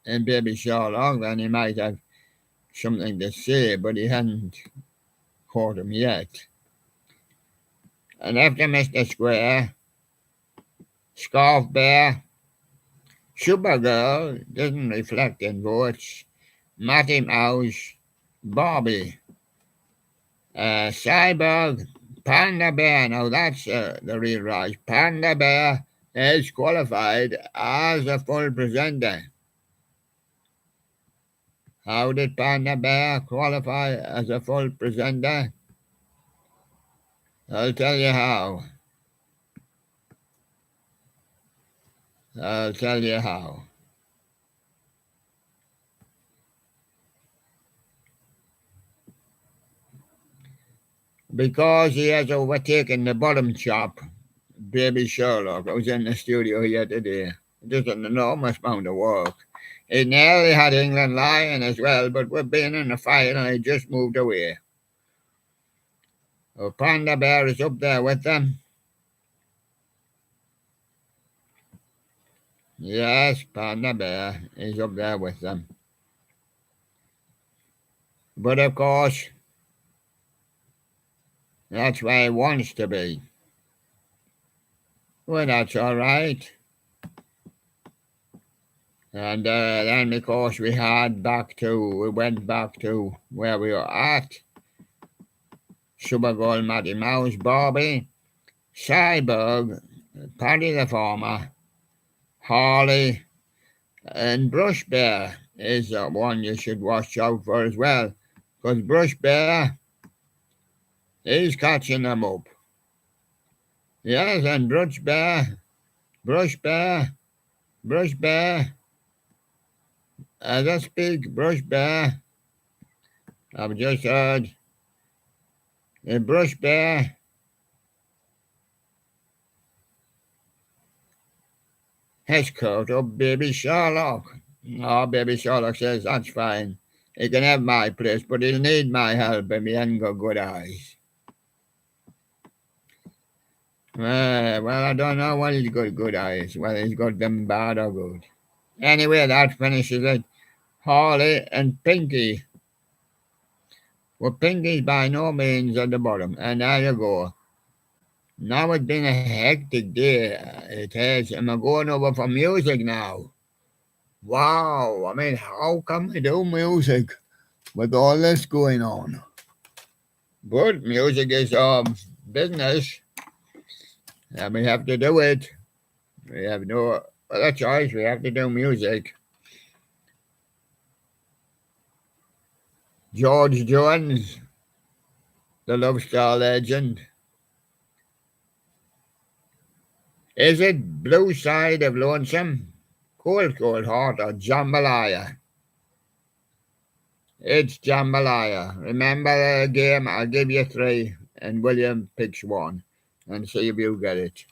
and Baby Sherlock, then he might have something to say, but he hasn't caught him yet. And after Mr. Square, Scarf Bear, Supergirl doesn't reflect in votes, Matty Mouse, Bobby, Cyborg, Panda Bear. Now that's the real rise. Panda Bear is qualified as a full presenter. How did Panda Bear qualify as a full presenter? I'll tell you how. I'll tell you how. Because he has overtaken the bottom chop, Baby Sherlock. I was in the studio here today. Just an enormous amount of work. He nearly had England Lion as well, but we've been in the fight and he just moved away. Oh, Panda Bear is up there with them. Yes, Panda Bear is up there with them. But of course, that's where he wants to be. Well, that's all right. And then, of course, we went back to where we were at. Supergirl, Matty Mouse, Bobby, Cyborg, Paddy the Farmer, Harley, and Brush Bear is one you should watch out for as well. Because Brush Bear is catching them up. Yes, and Brush Bear, as I speak, Brush Bear, I've just heard, Brush Bear has caught up Baby Sherlock. Oh, Baby Sherlock says that's fine. He can have my place, but he'll need my help if he hasn't got good eyes. Well, I don't know whether he's got good eyes, whether he's got them bad or good. Anyway, that finishes it. Harley and Pinky. Well, Pinky's by no means at the bottom, and there you go. Now it's been a hectic day. It has. And I'm going over for music now. Wow, I mean, how can we do music with all this going on? But music is business, and we have to do it. We have no other choice. We have to do music. George Jones, the Love Star legend. Is it Blue Side of Lonesome, Cold Cold Heart, or Jambalaya? It's Jambalaya. Remember the game? I'll give you three, and William picks one, and see if you get it.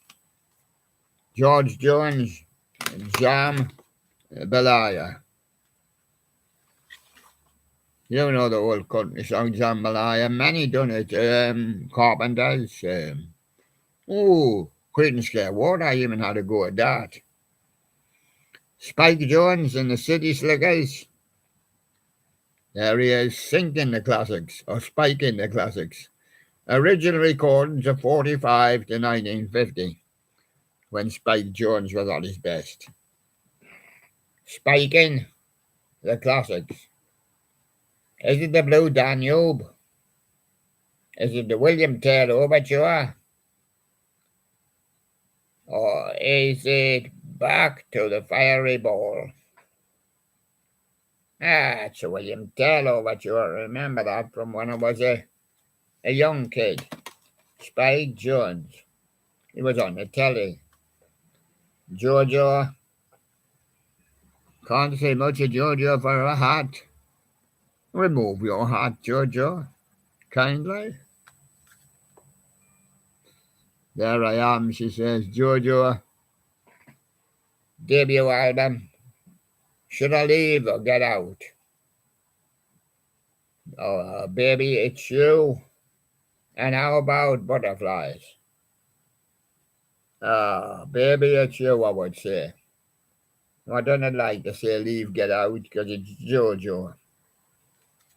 George Jones, Jambalaya. You know the old country song Jambalaya. Many done it. Carpenters. Creedence Clearwater. I even had to go at that. Spike Jones and the City Slickers. There he is, sinking the classics, or spiking the classics. Original recordings of 45 to 1950, when Spike Jones was at his best. Spiking the classics. Is it the Blue Danube? Is it the William Tell Overture? Or is it Back to the Fiery Ball? It's a William Tell overture. Remember that from when I was a young kid. Spike Jones. He was on the telly. Jojo. Can't say much of Jojo for a hat. Remove your hat, Jojo. Kindly. There I am, she says. Jojo. Debut album. Should I leave or get out? Oh, baby, it's you. And how about butterflies? Baby, it's you, I would say. I don't like to say leave, get out, because it's Jojo.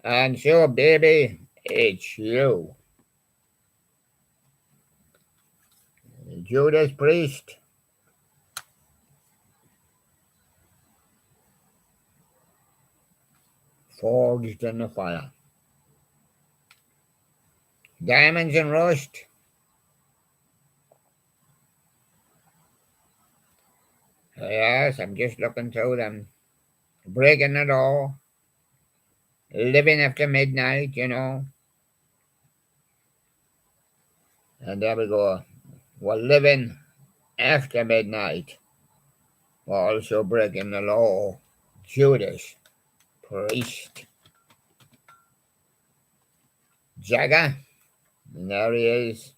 And so, baby, it's you. Judas Priest. Forged in the fire. Diamonds and Rust. Yes, I'm just looking through them. Breaking the law. Living after midnight, you know. And there we go. We're living after midnight. We're also breaking the law. Judas Priest. Jagger. And there he is.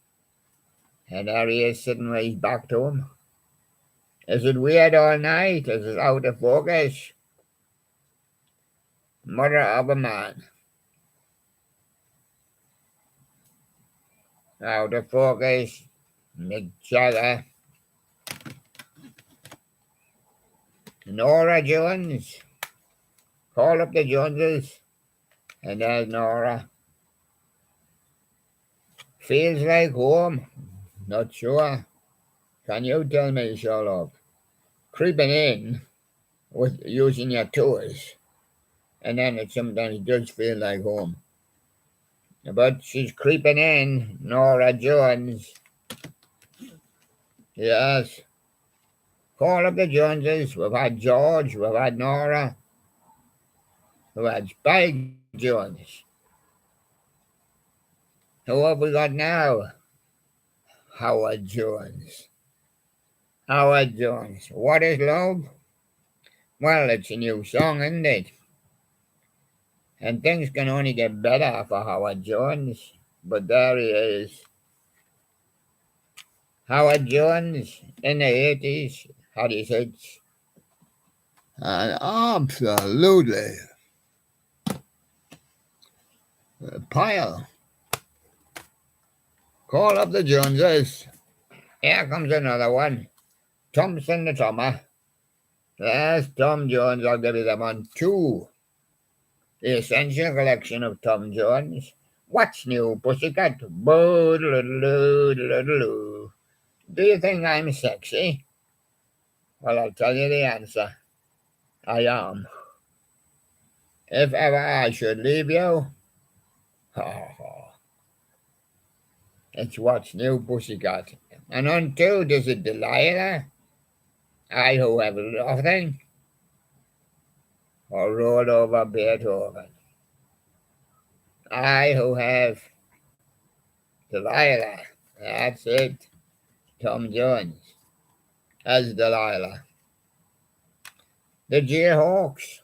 And there he is sitting right back to him. Is it weird all night? Is it out of focus? Mother of a man. Out of focus. Mick Jagger. Nora Jones. Call up the Joneses. And there's Nora. Feels like home. Not sure. Can you tell me, Sherlock? Creeping in with using your toes. And then it sometimes does feel like home. But she's creeping in, Nora Jones. Yes. Call up the Joneses. We've had George. We've had Nora. We've had Spike Jones. Who have we got now? Howard Jones. Howard Jones. What is love? Well, it's a new song, isn't it? And things can only get better for Howard Jones. But there he is. Howard Jones in the 80s had his hits. And absolutely pile. Call up the Joneses. Here comes another one. Thompson the Tommer. Yes, Tom Jones, I'll give you them on 2. The Essential Collection of Tom Jones. What's new, pussycat? Boo-doo-doo-doo-doo-doo. Do you think I'm sexy? Well, I'll tell you the answer. I am. If ever I should leave you, it's What's New, Pussycat. And on 2, does it Delilah? I who have nothing, or rolled over Beethoven. I who have Delilah. That's it. Tom Jones as Delilah. The Jayhawks.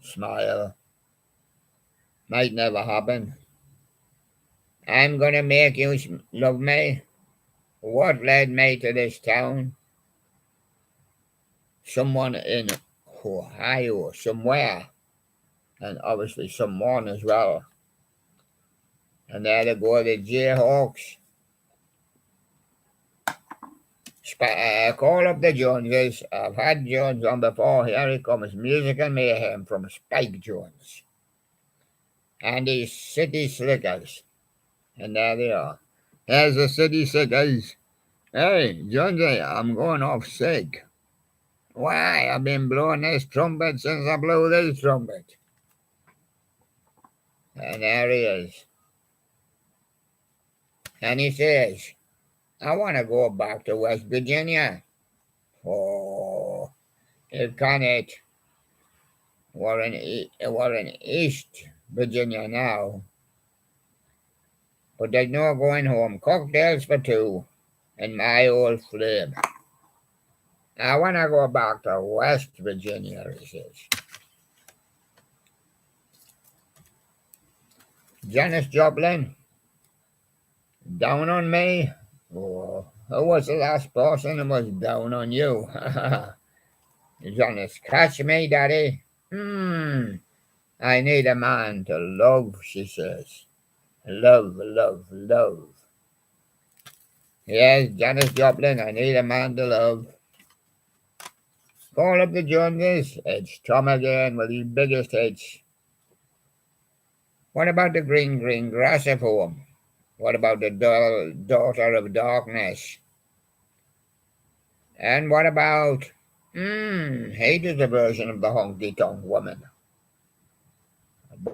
Smile. Might never happen. I'm gonna make you love me. What led me to this town? Someone in Ohio, somewhere. And obviously someone as well. And there they go, the Jayhawks. Call up the Joneses. I've had Jones on before. Here he comes. Musical mayhem from Spike Jones. And his City Slickers. And there they are. There's the City Slickers. Hey, Jonesy, I'm going off sick. Why? I've been blowing this trumpet since I blew this trumpet. And there he is. And he says, I want to go back to West Virginia. Oh, you can it. we're in East Virginia now, but there's no going home. Cocktails for two in my old flame. I want to go back to West Virginia, he says. Janis Joplin, down on me? Oh, who was the last person who was down on you? Janis, catch me, daddy. I need a man to love, she says. Love, love, love. Yes, Janis Joplin, I need a man to love. Call up the Joneses. It's Tom again with his biggest hits. What about the green, green grass of home? What about the dull daughter of darkness? And what about, hate is a version of the honky-tonk woman.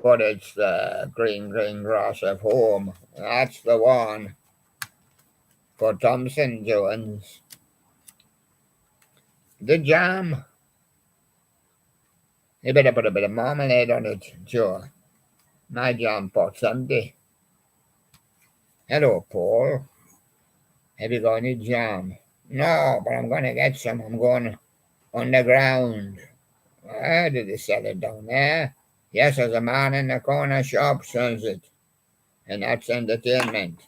But it's the green, green grass of home. That's the one for Thompson Jones. The jam. You better put a bit of marmalade on it, Joe. My jam pot's empty. Hello, Paul. Have you got any jam? No, but I'm going to get some. I'm going underground. Where did they sell it down there? Yes, there's a man in the corner shop sells it. And that's entertainment.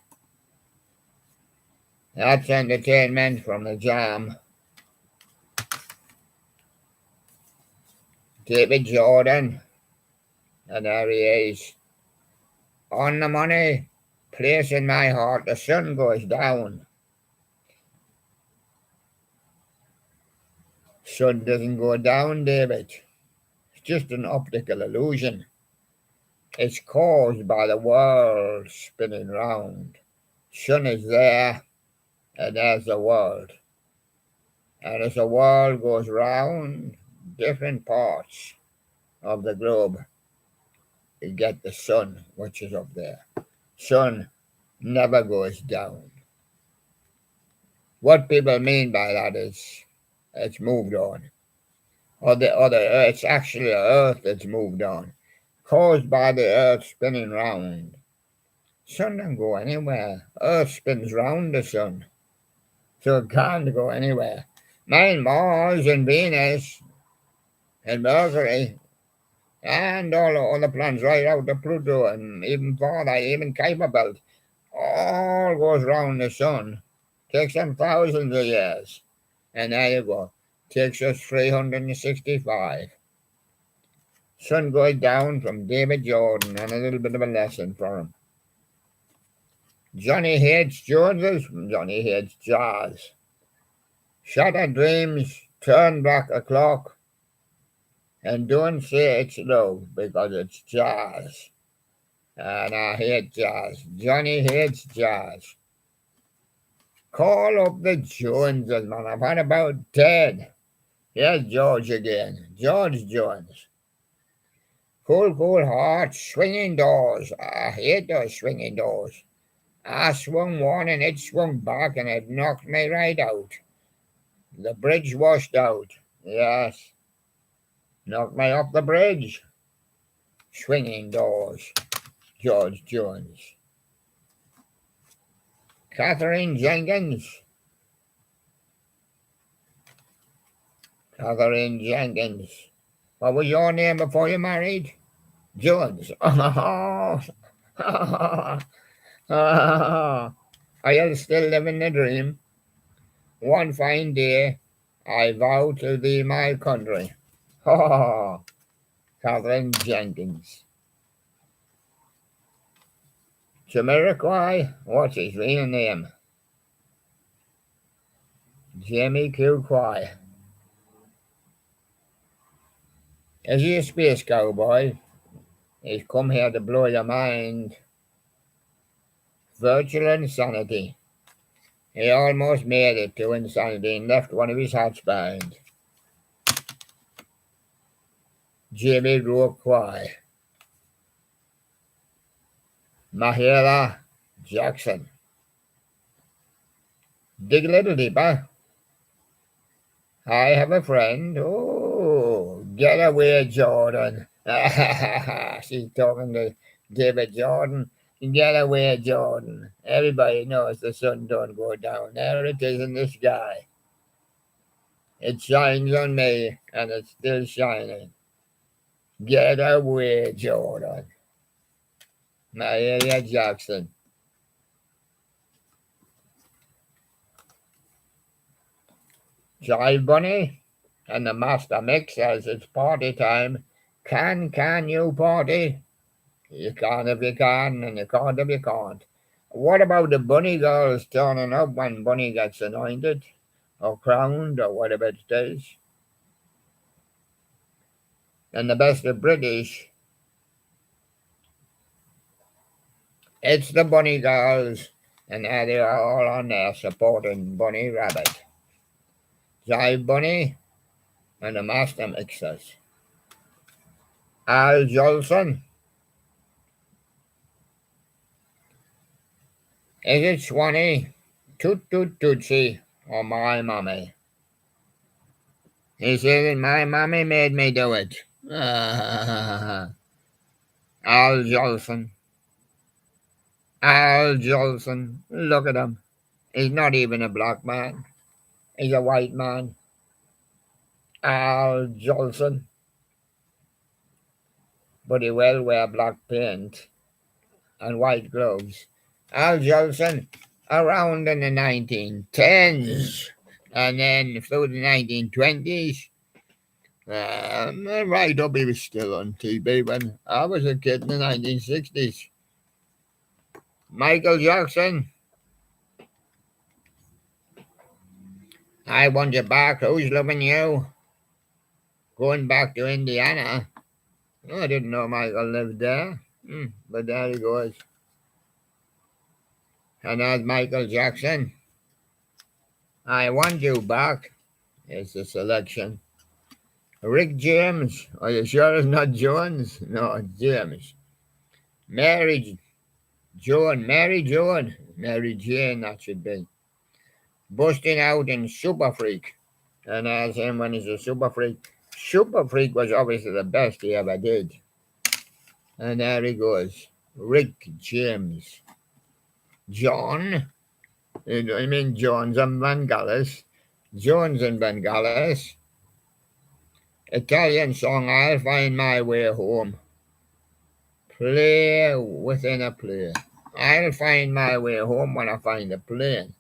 That's entertainment from the jam. David Jordan. And there he is. On the money. Place in my heart. The sun goes down. Sun doesn't go down, David. It's just an optical illusion. It's caused by the world spinning round. Sun is there, and there's the world. And as the world goes round different parts of the globe, you get the sun, which is up there. Sun never goes down. What people mean by that is it's moved on. It's actually the earth that's moved on. Caused by the earth spinning round. Sun don't go anywhere. Earth spins round the sun. So it can't go anywhere. Mind Mars and Venus and Mercury and all the other planets right out to Pluto and even farther, even Kuiper Belt, all goes round the sun. Takes them thousands of years. And there you go. Takes us 365. Sun goes down from David Jordan and a little bit of a lesson for him. Johnny hates Joneses, Johnny hates jazz. Shattered dreams, turn back a clock, and don't say it's love because it's jazz. And I hate jazz. Johnny hates jazz. Call up the Joneses, man. I've had about 10. Here's George again. George Jones. Cool, cool heart, swinging doors. I hate those swinging doors. I swung one and it swung back and it knocked me right out. The bridge washed out. Yes. Knocked me off the bridge. Swinging doors. George Jones. Catherine Jenkins. Catherine Jenkins. What was your name before you married? Jones. Are you still living the dream? One fine day, I vow to thee my country. Catherine Jenkins. Jamiroquai, what's his real name? Jamie Q. Quai. Is he a space cowboy? He's come here to blow your mind. Virtual insanity. He almost made it to insanity and left one of his hats behind. Jamie Quai. Mahalia Jackson. Dig a little deeper. I have a friend. Oh, Get away, Jordan. She's talking to David Jordan. Get away, Jordan. Everybody knows the sun don't go down. There it is in the sky. It shines on me, and it's still shining. Get away, Jordan. Mahalia Jackson. Jive Bunny and the Master Mix says it's party time. Can you party? You can if you can, and you can't if you can't. What about the bunny girls turning up when Bunny gets anointed or crowned or whatever it is? And the best of British, it's the bunny girls, and they are all on there supporting Bunny Rabbit. Jive Bunny and the Master Mixers. Al Jolson. Is it Swanee? Toot toot tootsie or my mommy? He said my mommy made me do it. Al Jolson. Al Jolson. Look at him. He's not even a black man. He's a white man. Al Jolson. But he will wear black paint and white gloves. Al Jolson, around in the 1910s and then through the 1920s. Right up, he was still on TV when I was a kid in the 1960s. Michael Jackson. I want you back. Who's loving you? Going back to Indiana. Oh, I didn't know Michael lived there. But there he goes. And that's Michael Jackson. I want you back. It's the selection. Rick James. Are you sure it's not Jones? No, it's James. Mary Joan. Mary Jane, that should be. Busting out in Super Freak. And as him when he's a Super Freak. Super Freak was obviously the best he ever did. And there he goes. Rick James. John. I mean Jones and Vangelis. Jones and Vangelis. Italian song, I'll Find My Way Home. Play within a play. I'll find my way home when I find a plane.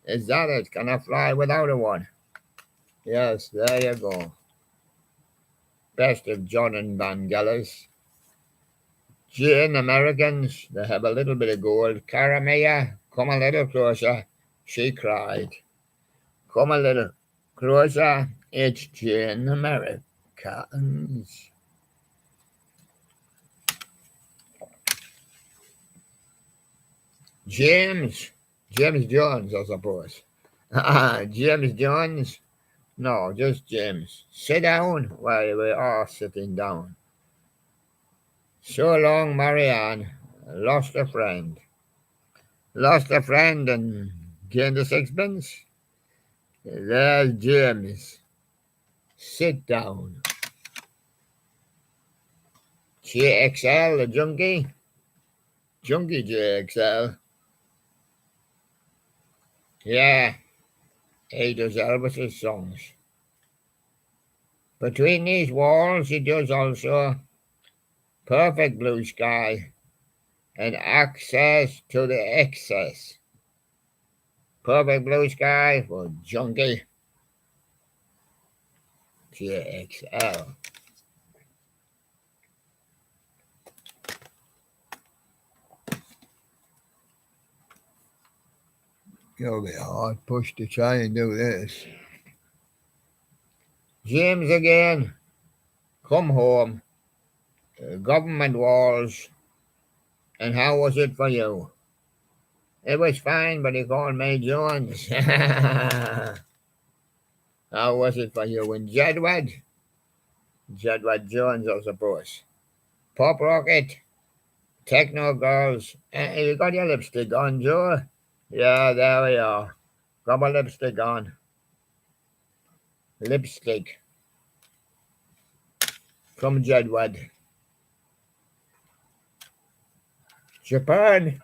Is that it? Can I fly without a one? Yes, there you go. Best of John and Vangelis. Jane Americans, they have a little bit of gold. Caramea, come a little closer. She cried. Come a little closer. It's Jane Americans. James Jones, I suppose. James Jones? No, just James. Sit down. Well, we are sitting down. So long, Marianne. Lost a friend. Lost a friend and gained a sixpence. There's James. Sit down. JXL, the junkie. Junkie JXL. Yeah, he does Elvis's songs. Between these walls, he does also Perfect Blue Sky and Access to the Excess. Perfect Blue Sky for Junkie JXL. It'll be a hard push to try and do this. James again. Come home. Government walls. And how was it for you? It was fine, but he called me Jones. How was it for you in Jedward? Jedward Jones, I suppose. Pop Rocket. Techno Girls. You got your lipstick on, Joe? Yeah, there we are. Got my lipstick on. Lipstick. from Jedward. Japan.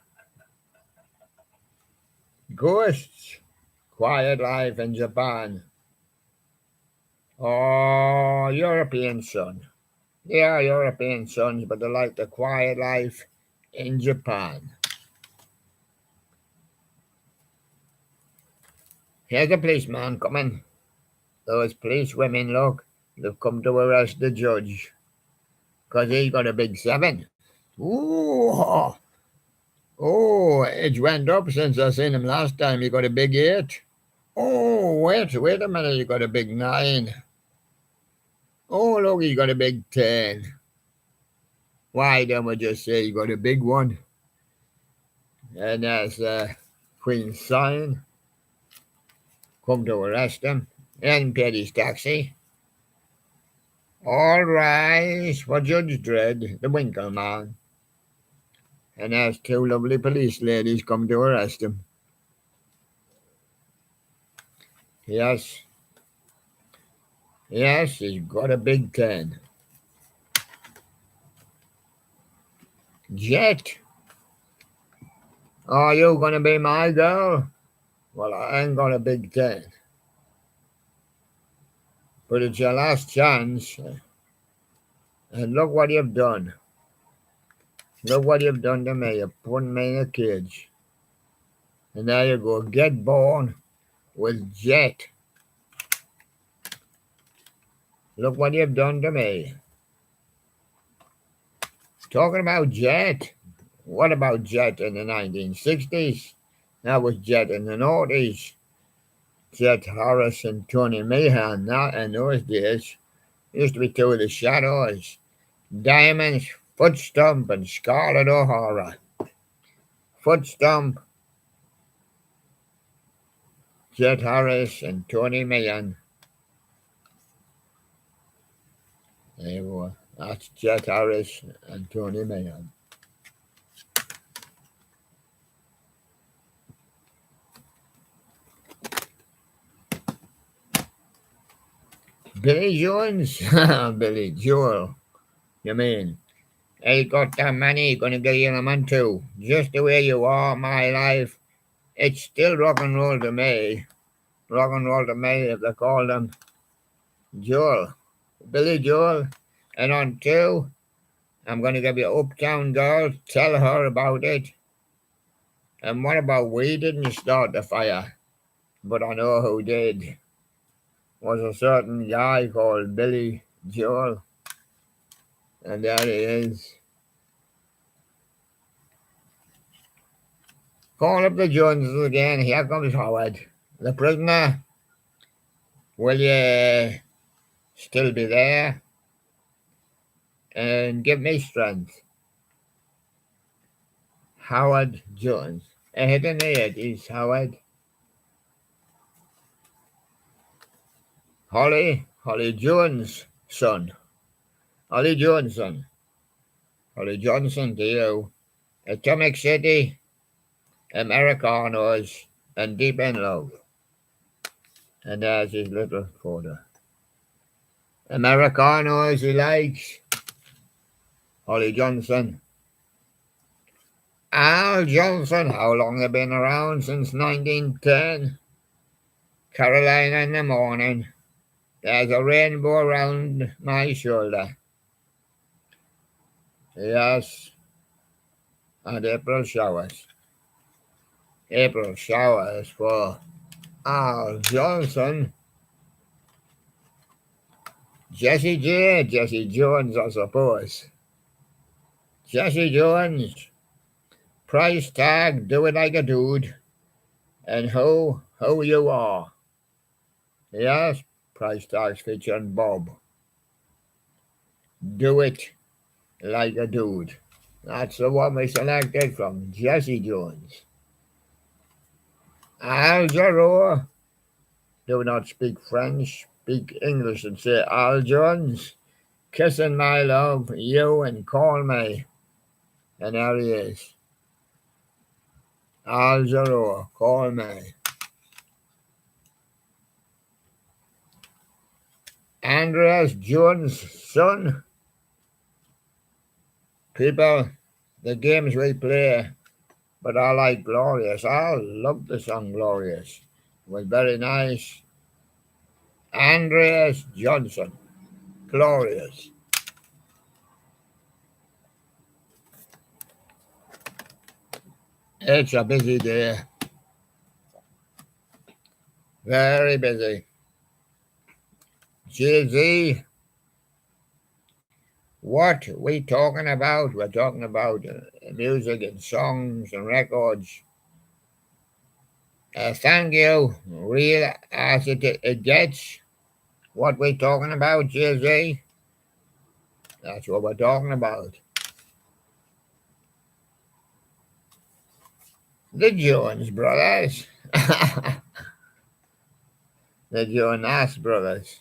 Ghosts. Quiet life in Japan. Oh, European son. They are European sons, but they like the quiet life in Japan. Here's a policeman coming. Those police women, look, they've come to arrest the judge. Because he's got a big 7. Ooh. Oh, it went up since I seen him last time. He got a big 8. Oh, wait a minute. He got a big 9. Oh, look, he got a big 10. Why don't we just say he got a big 1? And that's Queen's sign. Come to arrest him. And paid his taxi. All rise for Judge Dredd, the Winkle Man. And as 2 lovely police ladies come to arrest him. Yes, he's got a big 10. Jet. Are you gonna be my girl? Well, I ain't got a big 10. But it's your last chance. And look what you've done. Look what you've done to me. You've put me in a cage. And there you go. Get born with Jet. Look what you've done to me. Talking about Jet. What about Jet in the 1960s? That was Jet in the noughties. Jet Harris and Tony Meehan. Not in those days. Used to be 2 of the Shadows. Diamonds, Footstomp, and Scarlett O'Hara. Footstomp, Jet Harris, and Tony Meehan. There you go. That's Jet Harris and Tony Meehan. Billy Jones? Billy Joel. You mean? He got that money, gonna get you a man too. Just the way you are, my life. It's still rock and roll to me. Rock and roll to me if they call them Joel. Billy Joel. And on 2, I'm gonna give you Uptown Girl. Tell her about it. And what about we didn't start the fire? But I know who did. Was a certain guy called Billy Joel. And there he is. Call up the Joneses again. Here comes Howard. The prisoner. Will you still be there? And give me strength. Howard Jones. Ahead in the 80s, Howard. Holly Jones' son. Holly Johnson. Holly Johnson to you. Atomic City, Americanos, and Deep in Love. And there's his little photo. Americanos he likes. Holly Johnson. Al Johnson, how long have been around? Since 1910. Carolina in the morning. There's a rainbow around my shoulder. Yes. And April showers. April showers for Al Johnson. Jesse J. Jesse Jones, I suppose. Jesse Jones. Price tag, do it like a dude. And who you are. Yes, price tags featuring Bob. Do it like a dude. That's the one we selected from Jesse Jones. Al Jarreau. Do not speak French, speak English and say Al Jones. Kissing my love, you and call me. And there he is. Al Jarreau, call me. Andreas Jones' son. People, the games we play, but I like Glorious. I love the song Glorious. It was very nice. Andreas Johnson, Glorious. It's a busy day. Very busy. Jay-Z, what we talking about? We're talking about music and songs and records. Thank you, real as it gets. What we talking about, Jay-Z? That's what we're talking about. The Jones Brothers. The Jonas Brothers.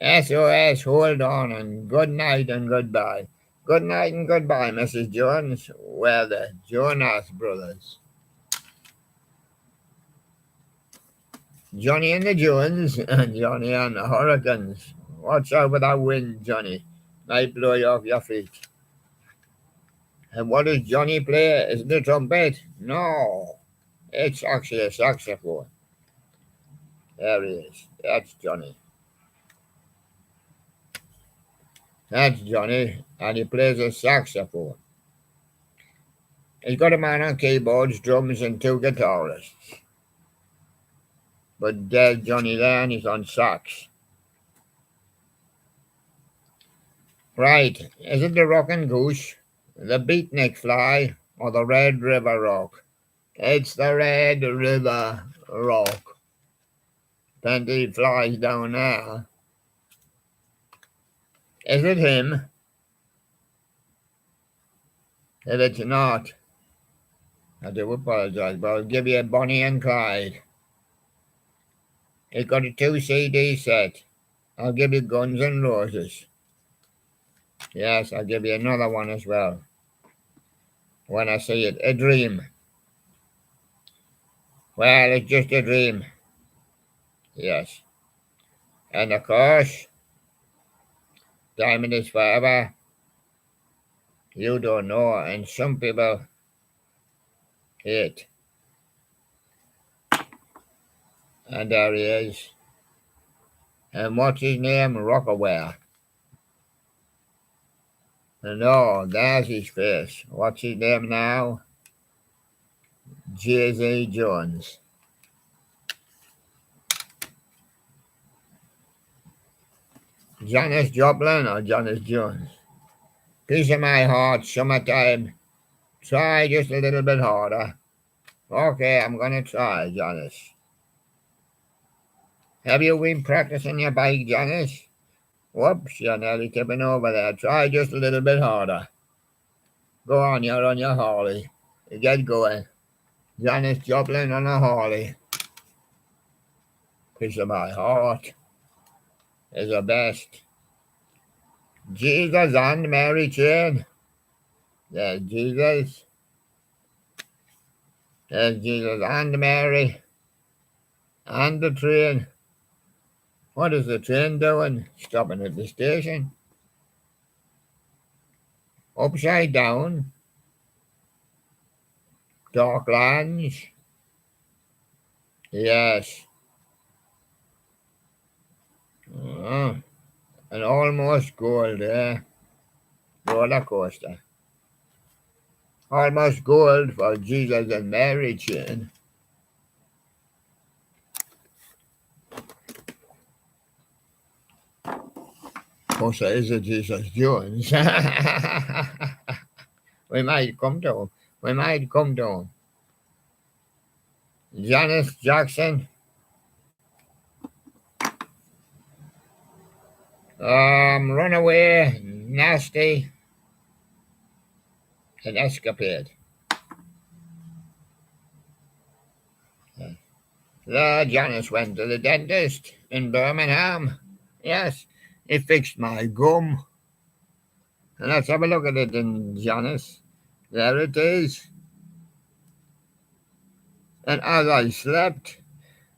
SOS, hold on, and good night and goodbye. Good night and goodbye, Mrs. Jones. We're the Jonas Brothers. Johnny and the Jones, and Johnny and the Hurricanes. Watch out for that wind, Johnny. Might blow you off your feet. And what does Johnny play? Is it a trumpet? No. It's actually a saxophone. There he is. That's Johnny. That's Johnny, and he plays a saxophone. He's got a man on keyboards, drums, and two guitarists. But there's Johnny there, and he's on sax. Right, is it the Rockin' Goose, the Beatnik Fly, or the Red River Rock? It's the Red River Rock. Plenty flies down there. Is it him? If it's not, I do apologise, but I'll give you a Bonnie and Clyde. It's got a 2 CD set. I'll give you Guns N' Roses. Yes, I'll give you another one as well. When I see it, A Dream. Well, it's just a dream. Yes. And of course, Diamond is Forever. You don't know, and some people hate. And there he is. And what's his name? Rockaware. No, there's his face. What's his name now? Jay-Z Jones. Janis Joplin or Janis Jones? Piece of my heart, summertime. Try just a little bit harder. Okay, I'm gonna try, Janis. Have you been practicing your bike, Janis? Whoops, you're nearly tipping over there. Try just a little bit harder. Go on, you're on your Harley. Get going. Janis Joplin on a Harley. Piece of my heart is the best. Jesus and Mary Chain. There's Jesus. There's Jesus and Mary. And the train. What is the train doing? Stopping at the station. Upside down. Dark lands. Yes. An almost gold, roller coaster. Almost gold for Jesus and Mary Chain. Of course, there is a Jesus Jones. We might come to him. We might come to him. Janis Jackson. Runaway, Nasty, and Escapade. Janis went to the dentist in Birmingham. Yes, he fixed my gum. And let's have a look at it in Janis. There it is. And as I slept,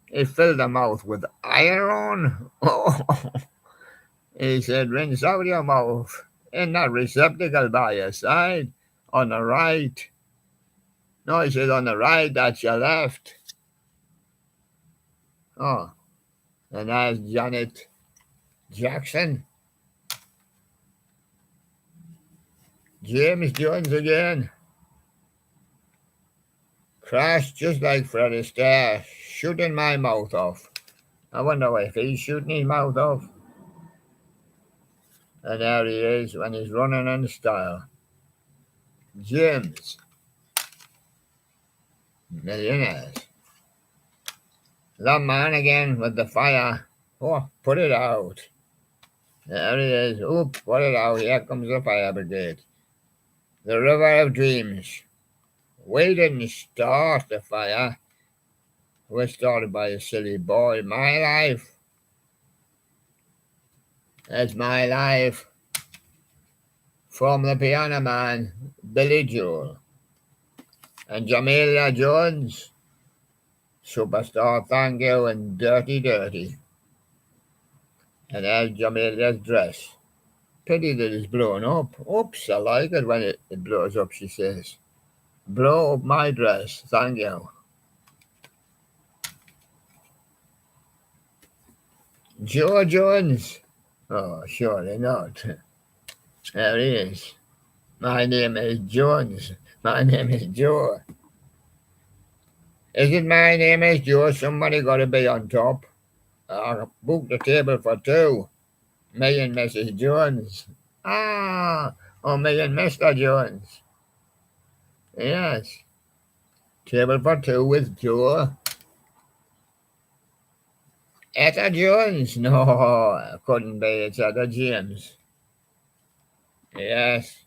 he filled the mouth with iron. Oh, he said, rinse out your mouth. in that receptacle by your side, on the right. No, he says on the right, that's your left. Oh, and that's Janet Jackson. James Jones again. Crashed just like Fred Astaire, shooting my mouth off. I wonder if he's shooting his mouth off. And there he is when he's running in style. James. Millionaires. That man again with the fire. Oh, put it out. There he is. Oop, put it out. Here comes the fire brigade. The River of Dreams. We didn't start the fire. It was started by a silly boy. My life. That's my life. From the Piano Man, Billy Joel. And Jamelia Jones. Superstar, thank you, and Dirty Dirty. And there's Jamelia's dress. Pity that it's blown up. Oops, I like it when it blows up, she says. Blow up my dress, thank you. Joe Jones. Oh, surely not. There he is. My name is Jones. My name is Joe. Is it my name is Joe? Somebody got to be on top. I booked the table for two. Me and Mrs. Jones. Ah, oh, me and Mr. Jones. Yes. Table for two with Joe. Etta Jones? No, couldn't be. It's Etta James. Yes.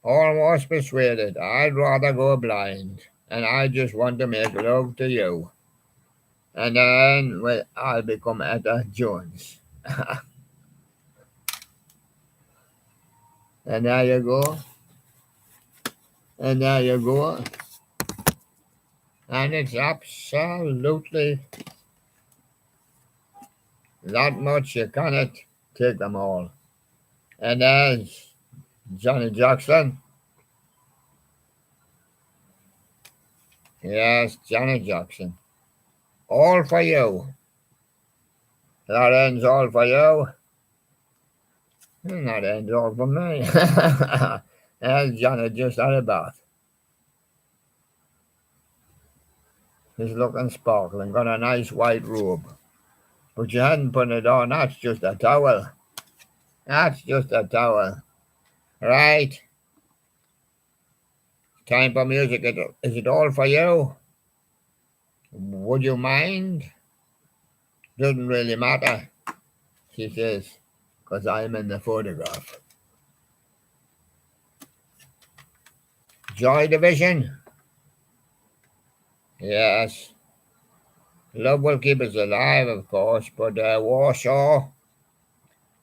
Almost persuaded. I'd rather go blind. And I just want to make love to you. And then I'll become Etta Jones. And there you go. And there you go. And it's absolutely that much you cannot take them all. And there's Johnny Jackson. Yes, Johnny Jackson. All for you. That ends all for you. And that ends all for me. There's Johnny just out of bath. He's looking sparkling, got a nice white robe. But you hadn't put it on, that's just a towel. That's just a towel. Right. Time for music. Is it all for you? Would you mind? Doesn't really matter, she says, because I'm in the photograph. Joy Division. Yes. Love will keep us alive, of course, but Warsaw,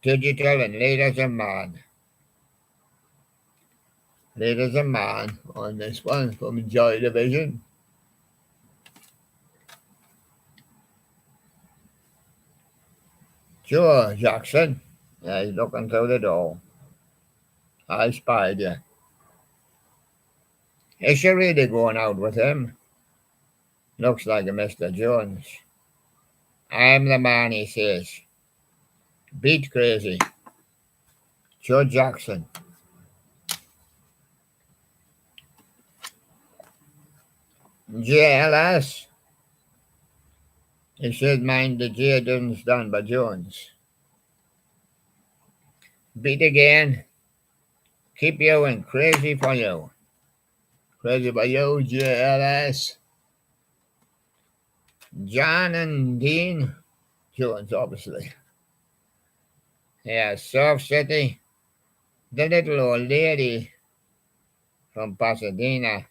Digital, and Leaders of Man. Leaders of Man on this one from Joy Division. Sure, Jackson. Yeah, he's looking through the door. I spied you. Is she really going out with him? Looks like a Mr. Jones. I'm the man, he says. Beat crazy. Joe Jackson. JLS. He said, mind the J doesn't stand by Jones. Beat again. Keep you and crazy for you. Crazy for you, JLS. John and Dean Jones, obviously. Yeah, Surf City. The little old lady from Pasadena.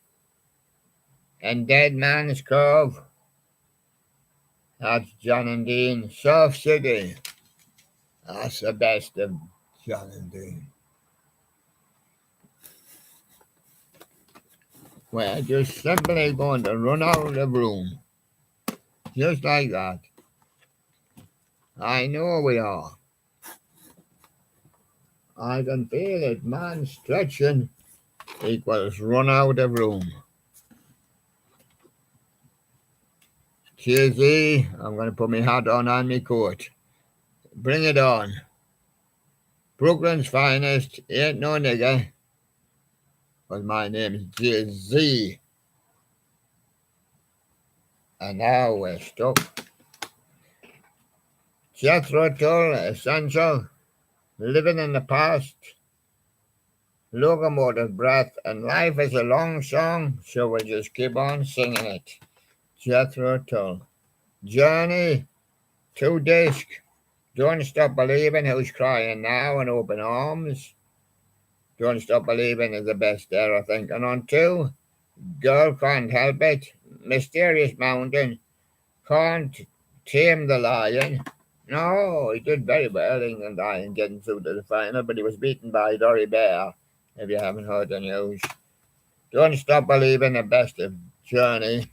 And Dead Man's Cove. That's John and Dean. Surf City. That's the best of John and Dean. We're just simply going to run out of the room. Just like that. I know we are. I can feel it, man. Stretching equals run out of room. Cheersy, I'm going to put my hat on and my coat. Bring it on. Brooklyn's finest, ain't no nigger. But my name's Jay-Z. And now we're stuck. Jethro Tull, essential. Living in the past. Locomotive breath. And life is a long song, so we'll just keep on singing it. Jethro Tull. Journey. 2 disc. Don't Stop Believing, Who's Crying Now, and Open Arms. Don't Stop Believing is the best there, I think. And on 2, Girl Can't Help It. Mysterious Mountain. Can't Tame the Lion. No, he did very well, England Lion, getting through to the final, but he was beaten by Dory Bear, if you haven't heard the news. Don't Stop Believing, the best of Journey.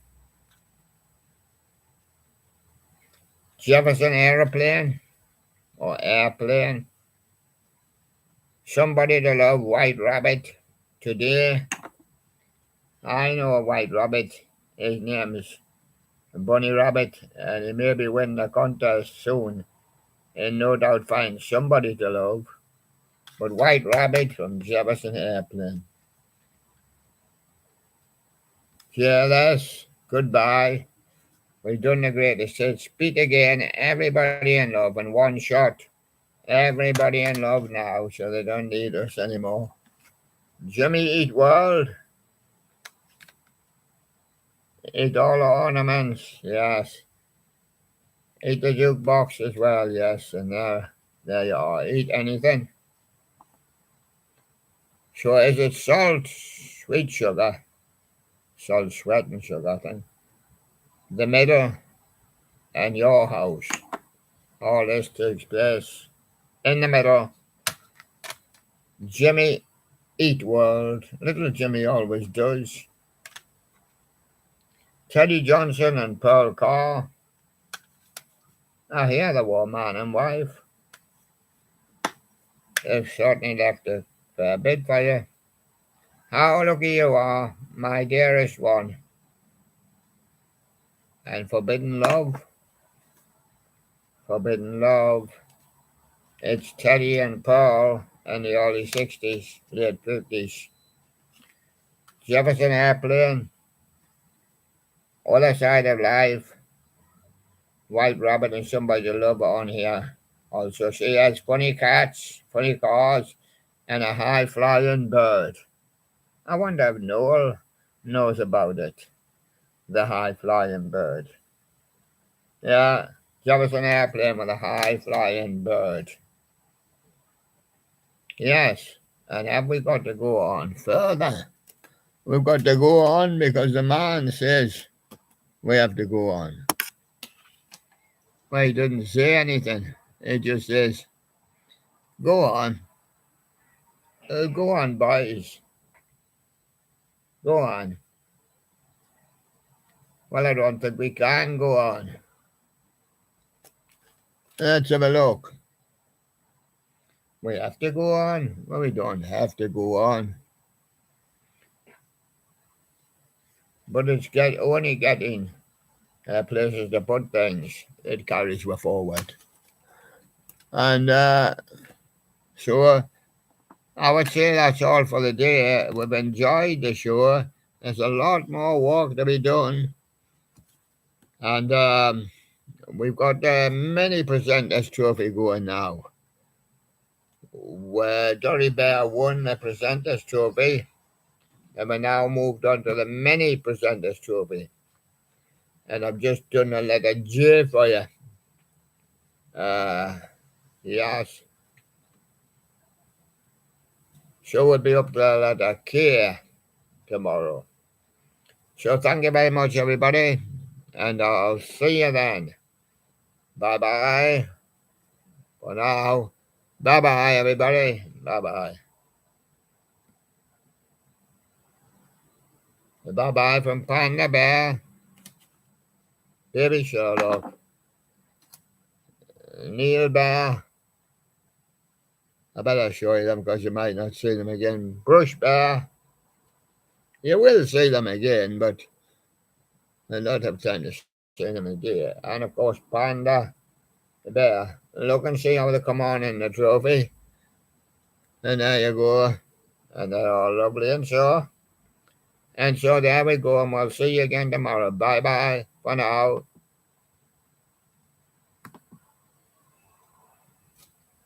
Jefferson Aeroplane, or Airplane. Somebody to Love, White Rabbit. Today, I know a white rabbit. His name's Bunny Rabbit, and he may be winning the contest soon, and no doubt find somebody to love. But White Rabbit from Jefferson Airplane. Careless, goodbye. We've done the greatest hits. Speak again, everybody in love in one shot. Everybody in love now, so they don't need us anymore. Jimmy Eat World. Eat all the ornaments, yes. Eat the jukebox as well, yes. And there you are. Eat anything. So is it salt, sweet sugar? Salt, sweat, and sugar, I think. The middle and your house. All this takes place in the middle. Jimmy Eat World. Little Jimmy always does. Teddy Johnson and Pearl Carr. I hear they were man and wife. They've certainly left a fair bit for you. How lucky you are, my dearest one. And Forbidden Love. Forbidden Love. It's Teddy and Pearl in the early 60s, late 50s. Jefferson Airplane. Other Side of Life. White Rabbit and Somebody to Love on here. Also, she has funny cats, funny cars, and a high-flying bird. I wonder if Noel knows about it. The high-flying bird. Yeah, Jefferson Airplane with a high-flying bird. Yes, and have we got to go on further? We've got to go on because the man says we have to go on. Well, he didn't say anything. He just says, go on. Go on, boys. Go on. Well, I don't think we can go on. Let's have a look. We have to go on. Well, we don't have to go on. But it's only getting places to put things. It carries you forward. And so I would say that's all for the day. We've enjoyed the show. There's a lot more work to be done. And we've got the mini presenters trophy going now. Where Dory Bear won the presenters trophy. And we now moved on to the mini presenters trophy. And I've just done a letter J for you. Yes. So we'll be up to the letter K tomorrow. So thank you very much, everybody. And I'll see you then. Bye-bye. For now. Bye-bye, everybody. Bye-bye. Bye-bye from Panda Bear. Baby Sherlock. Neil Bear. I better show you them because you might not see them again. Brush bear, you will see them again, but I don't have time to see them again. And of course, panda, the bear. Look and see how they come on in the trophy. And there you go. And they're all lovely and so. And so there we go, and we'll see you again tomorrow. Bye bye for now.